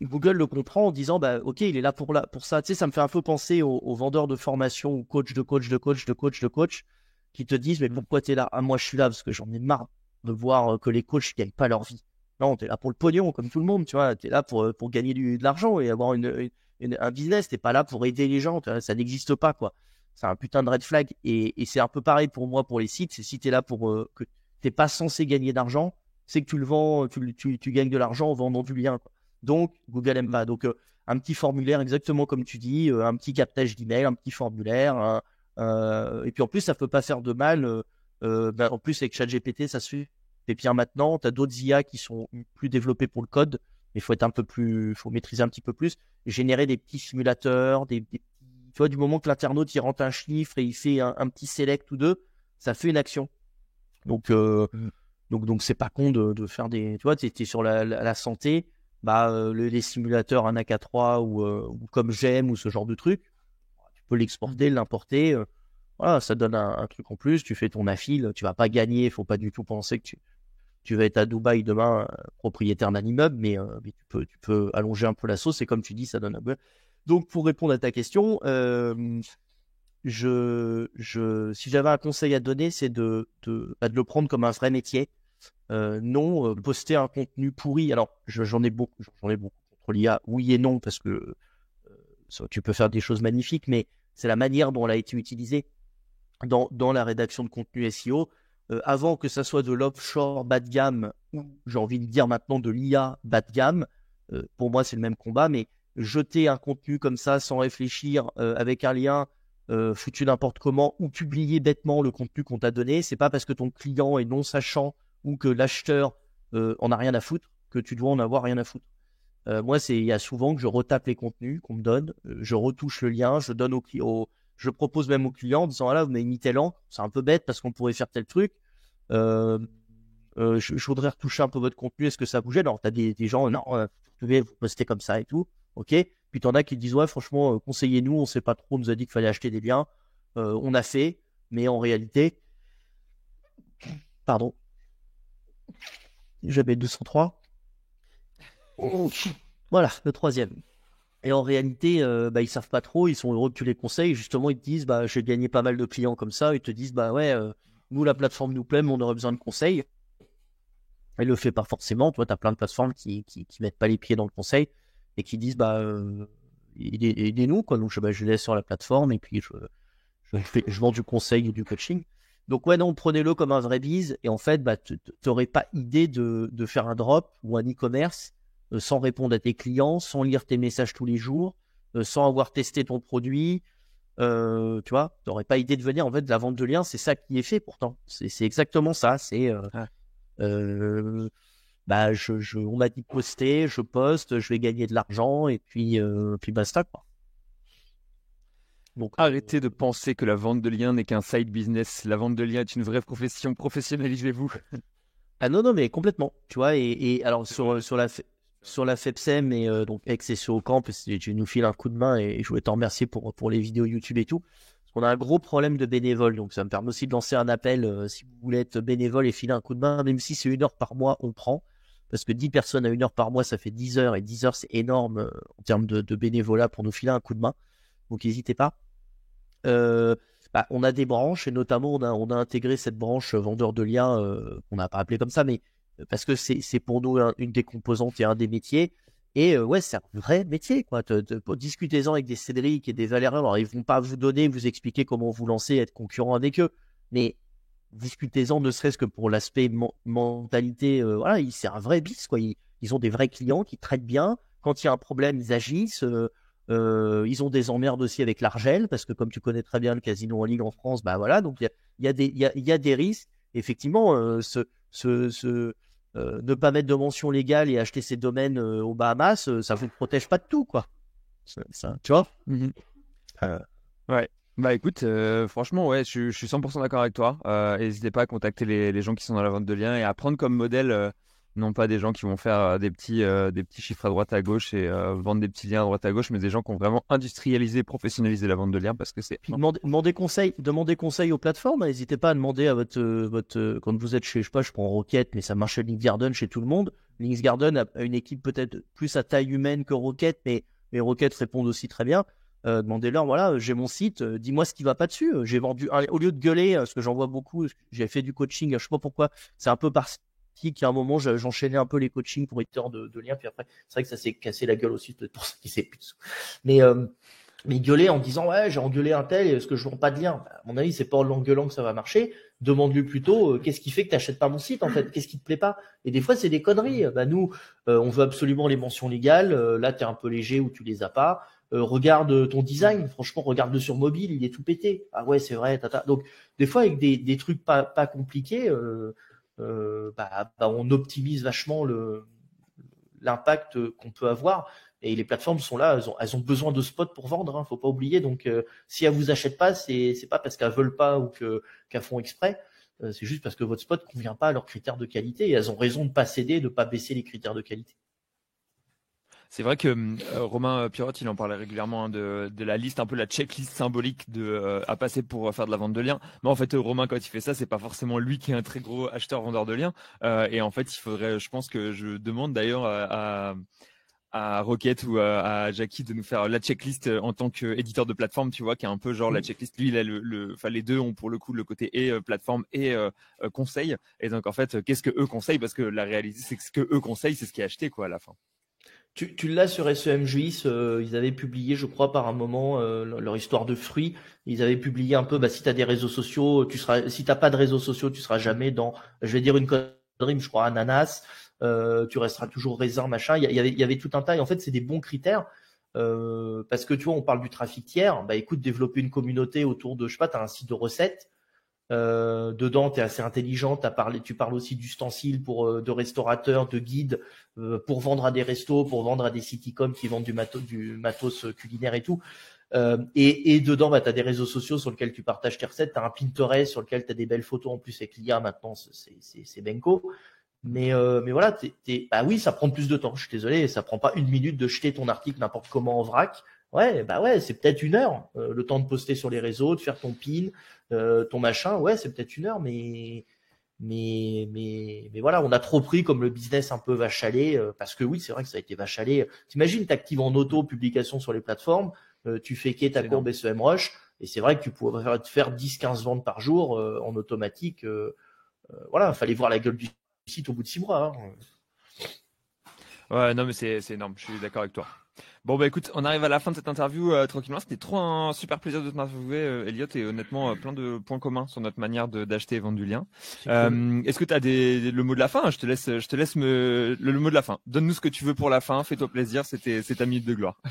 S2: Google le comprend en disant, ok, il est là pour ça. Tu sais, ça me fait un peu penser aux vendeurs de formation ou coach qui te disent, mais pourquoi tu es là? Ah, moi, je suis là parce que j'en ai marre de voir que les coachs ne gagnent pas leur vie. Non, t'es là pour le pognon, comme tout le monde, tu vois. T'es là pour gagner de l'argent et avoir un business. T'es pas là pour aider les gens, tu vois, ça n'existe pas, quoi. C'est un putain de red flag. Et c'est un peu pareil pour moi pour les sites. C'est si t'es là que t'es pas censé gagner d'argent, c'est que tu le vends, tu gagnes de l'argent en vendant du lien, quoi. Donc, Google aime pas. Donc, un petit formulaire, exactement comme tu dis, un petit captage d'email, un petit formulaire. Et puis en plus, ça peut pas faire de mal. En plus, avec ChatGPT, ça se fait. Et bien maintenant, tu as d'autres IA qui sont plus développés pour le code, mais il faut être un peu plus, faut maîtriser un petit peu plus, générer des petits simulateurs, tu vois, du moment que l'internaute il rentre un chiffre et il fait un petit select ou deux, ça fait une action. Donc c'est pas con de faire des, tu vois, t'es sur la santé, les simulateurs un AK3 ou comme j'aime ou ce genre de truc, tu peux l'exporter, l'importer. Voilà, ça donne un truc en plus. Tu fais ton affil, tu vas pas gagner. Il faut pas du tout penser que tu vas être à Dubaï demain, propriétaire d'un immeuble, mais tu peux allonger un peu la sauce. Et comme tu dis, ça donne un peu. Donc, pour répondre à ta question, si j'avais un conseil à donner, c'est de le prendre comme un vrai métier. Non, poster un contenu pourri. Alors, j'en ai beaucoup contre l'IA, oui et non, parce que tu peux faire des choses magnifiques, mais c'est la manière dont elle a été utilisée dans la rédaction de contenu SEO. Avant que ça soit de l'offshore bas de gamme, ou j'ai envie de dire maintenant de l'IA bas de gamme, pour moi c'est le même combat, mais jeter un contenu comme ça sans réfléchir, avec un lien foutu n'importe comment, ou publier bêtement le contenu qu'on t'a donné, c'est pas parce que ton client est non sachant ou que l'acheteur en a rien à foutre que tu dois en avoir rien à foutre. Moi, il y a souvent que je retape les contenus qu'on me donne, je retouche le lien, je propose même au client en disant voilà, vous m'avez mis tel an, c'est un peu bête parce qu'on pourrait faire tel truc. Je voudrais retoucher un peu votre contenu, est-ce que ça bougeait? Alors, tu as des gens, non, vous pouvez vous poster comme ça et tout, ok. Puis tu en as qui disent ouais, franchement, conseillez-nous, on sait pas trop, on nous a dit qu'il fallait acheter des liens, on a fait, mais en réalité, pardon, j'avais 203. Voilà, le troisième. Et en réalité, ils savent pas trop, ils sont heureux que tu les conseilles. Justement, ils te disent, j'ai gagné pas mal de clients comme ça. Ils te disent, nous, la plateforme nous plaît, mais on aurait besoin de conseils. Elle le fait pas forcément. Toi, tu as plein de plateformes qui mettent pas les pieds dans le conseil et qui disent, aidez-nous, quoi. Donc, je laisse sur la plateforme et puis je vends du conseil et du coaching. Donc, ouais, non, prenez-le comme un vrai bise. Et en fait, tu n'aurais pas idée de faire un drop ou un e-commerce sans répondre à tes clients, sans lire tes messages tous les jours, sans avoir testé ton produit. Tu vois, tu n'aurais pas idée de venir. En fait, de la vente de liens, c'est ça qui est fait pourtant. C'est exactement ça. C'est on m'a dit de poster, je poste, je vais gagner de l'argent et puis basta, quoi.
S1: Donc, arrêtez de penser que la vente de liens n'est qu'un side business. La vente de liens est une vraie profession. Professionnalisez-vous.
S2: Ah non, mais complètement. Tu vois, et alors sur la FEPSEM et donc avec SEO Camp, tu nous files un coup de main et je voulais t'en remercier pour les vidéos YouTube et tout. Parce qu'on a un gros problème de bénévoles, donc ça me permet aussi de lancer un appel si vous voulez être bénévole et filer un coup de main, même si c'est 1 heure par mois, on prend. Parce que 10 personnes à 1 heure par mois, ça fait 10 heures et 10 heures, c'est énorme en termes de bénévolat pour nous filer un coup de main. Donc n'hésitez pas. On a des branches et notamment on a intégré cette branche vendeur de liens qu'on n'a pas appelé comme ça, mais parce que c'est pour nous une des composantes et un des métiers. Et ouais, c'est un vrai métier, quoi. Discutez-en avec des Cédric et des Valérian. Alors, ils vont pas vous expliquer comment vous lancer, être concurrent avec eux, mais discutez-en, ne serait-ce que pour l'aspect mentalité. Voilà, c'est un vrai bis, quoi. Ils ont des vrais clients qui traitent bien. Quand il y a un problème, ils agissent. Ils ont des emmerdes aussi avec l'Argel, parce que comme tu connais très bien le casino en ligne en France, voilà, donc il y a des risques. Effectivement, ne pas mettre de mention légale et acheter ses domaines aux Bahamas, ça vous protège pas de tout, quoi. Ça, tu vois.
S1: Ouais. Bah écoute, franchement, ouais, je suis 100% d'accord avec toi. N'hésitez pas à contacter les gens qui sont dans la vente de liens et à prendre comme modèle non pas des gens qui vont faire des petits chiffres à droite à gauche et vendre des petits liens à droite à gauche, mais des gens qui ont vraiment industrialisé, professionnalisé la vente de liens parce que c'est.
S2: Demandez conseil aux plateformes. N'hésitez pas à demander à votre quand vous êtes chez, je sais pas, je prends Rocket, mais ça marche chez Linksgarden chez tout le monde. Linksgarden a une équipe peut-être plus à taille humaine que Rocket, mais Rocket répond aussi très bien. Demandez-leur, voilà, j'ai mon site, dis-moi ce qui va pas dessus. J'ai vendu, au lieu de gueuler, parce que j'en vois beaucoup, j'ai fait du coaching, je sais pas pourquoi, c'est un peu par-ci informatique. Il y a un moment, j'enchaînais un peu les coachings pour éditeurs de liens, puis après, c'est vrai que ça s'est cassé la gueule aussi, peut-être pour ça qu'il s'est plus de sous. Mais, mais gueuler en disant ouais j'ai engueulé un tel est-ce que je vends pas de lien, à mon avis c'est pas en l'engueulant que ça va marcher. Demande-lui plutôt qu'est-ce qui fait que t'achètes pas mon site en fait, qu'est-ce qui te plaît pas. Et des fois c'est des conneries. Nous on veut absolument les mentions légales, là t'es un peu léger ou tu les as pas. Regarde ton design, franchement regarde-le sur mobile, il est tout pété. Ah ouais c'est vrai tata. Donc des fois avec des trucs pas compliqués on optimise vachement l'impact qu'on peut avoir. Et les plateformes sont là, elles ont besoin de spots pour vendre, hein, faut pas oublier. Donc, si elles vous achètent pas, c'est pas parce qu'elles veulent pas ou qu'elles font exprès. C'est juste parce que votre spot convient pas à leurs critères de qualité et elles ont raison de pas céder, de pas baisser les critères de qualité.
S1: C'est vrai que Romain Pirotte, il en parlait régulièrement, hein, de la liste, un peu la checklist symbolique à passer pour faire de la vente de liens. Mais en fait, Romain, quand il fait ça, c'est pas forcément lui qui est un très gros acheteur-vendeur de liens. Et en fait, il faudrait, je pense que je demande d'ailleurs à Rocket ou à Jackie de nous faire la checklist en tant qu'éditeur de plateforme, tu vois, qui est un peu genre la checklist. Lui, il a enfin, les deux ont pour le coup le côté et plateforme et conseil. Et donc, en fait, qu'est-ce que eux conseillent? Parce que la réalité, c'est que ce que eux conseillent, c'est ce qui est acheté, quoi, à la fin.
S2: Tu l'as sur SEMJuice, ils avaient publié, je crois, par un moment, leur histoire de fruits. Ils avaient publié un peu, si tu as des réseaux sociaux, si t'as pas de réseaux sociaux, tu seras jamais dans, je vais dire une connerie, mais je crois, ananas, tu resteras toujours raisin, machin. Il y avait tout un tas, et en fait, c'est des bons critères, parce que tu vois, on parle du trafic tiers. Écoute, développer une communauté autour de, je sais pas, t'as un site de recettes. Dedans, tu es assez intelligent, tu parles aussi d'ustensiles de restaurateurs, de guides pour vendre à des restos, pour vendre à des citycoms qui vendent du matos culinaire et tout. Et dedans, tu as des réseaux sociaux sur lesquels tu partages tes recettes, tu as un Pinterest sur lequel tu as des belles photos en plus avec l'IA maintenant, c'est Benko. Mais voilà, oui, ça prend plus de temps. Je suis désolé, ça prend pas une minute de jeter ton article n'importe comment en vrac. Ouais, c'est peut-être 1 heure, le temps de poster sur les réseaux, de faire ton pin, ton machin. Ouais, c'est peut-être 1 heure, mais voilà, on a trop pris comme le business un peu vache à lait, parce que oui, c'est vrai que ça a été vache à lait. T'imagines, t'actives en auto publication sur les plateformes, tu fais quai ta courbe SEMrush, et c'est vrai que tu pourrais faire 10-15 ventes par jour en automatique. Voilà, fallait voir la gueule du site au bout de 6 mois. Hein.
S1: Ouais, non, mais c'est énorme. Je suis d'accord avec toi. Bon, bah écoute, on arrive à la fin de cette interview tranquillement. C'était trop un super plaisir de t'interviewer, Elliot, et honnêtement, plein de points communs sur notre manière d'acheter et vendre du lien. Cool. Est-ce que tu as le mot de la fin? Je te laisse le mot de la fin. Donne-nous ce que tu veux pour la fin. Fais-toi plaisir. C'est ta minute de gloire.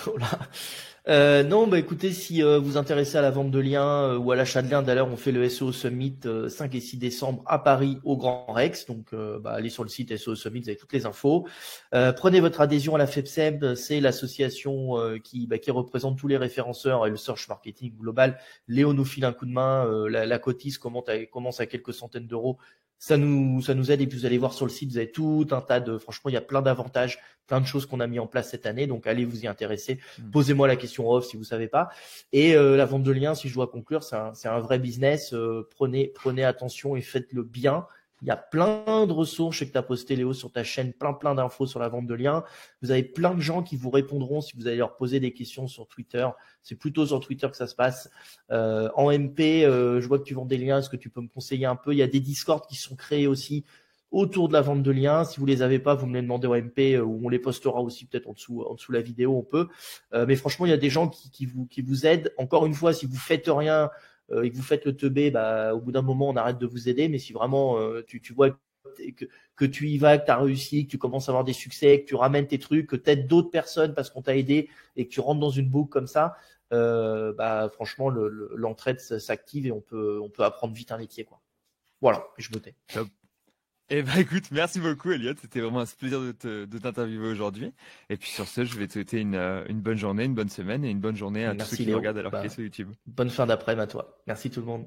S2: Oh là. Non, écoutez, si vous vous intéressez à la vente de liens ou à l'achat de liens, d'ailleurs, on fait le SEO Summit 5 et 6 décembre à Paris au Grand Rex. Donc, allez sur le site SEO Summit, vous avez toutes les infos. Prenez votre adhésion à la FEPSEB, c'est l'association qui représente tous les référenceurs et le search marketing global. Léo nous file un coup de main, la cotise commence à quelques centaines d'euros. Ça nous aide, et puis vous allez voir sur le site, vous avez tout un tas franchement, il y a plein d'avantages, plein de choses qu'on a mis en place cette année, donc allez vous y intéresser. Posez-moi la question off si vous savez pas. Et la vente de liens, si je dois conclure, c'est un vrai business. Prenez attention et faites-le bien. Il y a plein de ressources. Je sais que tu as posté, Léo, sur ta chaîne, plein d'infos sur la vente de liens. Vous avez plein de gens qui vous répondront si vous allez leur poser des questions sur Twitter. C'est plutôt sur Twitter que ça se passe. En MP, je vois que tu vends des liens. Est-ce que tu peux me conseiller un peu? Il y a des Discord qui sont créés aussi autour de la vente de liens. Si vous les avez pas, vous me les demandez en MP, ou on les postera aussi peut-être en dessous la vidéo, on peut. Mais franchement, il y a des gens qui vous aident. Encore une fois, si vous faites rien et que vous faites le teubé, au bout d'un moment, on arrête de vous aider. Mais si vraiment tu vois que tu y vas, que tu as réussi, que tu commences à avoir des succès, que tu ramènes tes trucs, que tu aides d'autres personnes parce qu'on t'a aidé et que tu rentres dans une boucle comme ça, franchement, l'entraide s'active et on peut apprendre vite un métier, quoi. Voilà, je me tais.
S1: Eh ben écoute, merci beaucoup Elliot, c'était vraiment un plaisir de t'interviewer aujourd'hui. Et puis sur ce, je vais te souhaiter une bonne journée, une bonne semaine et une bonne journée à tous ceux qui nous regardent alors qu'il est sur YouTube.
S2: Bonne fin d'après-midi à toi. Merci tout le monde.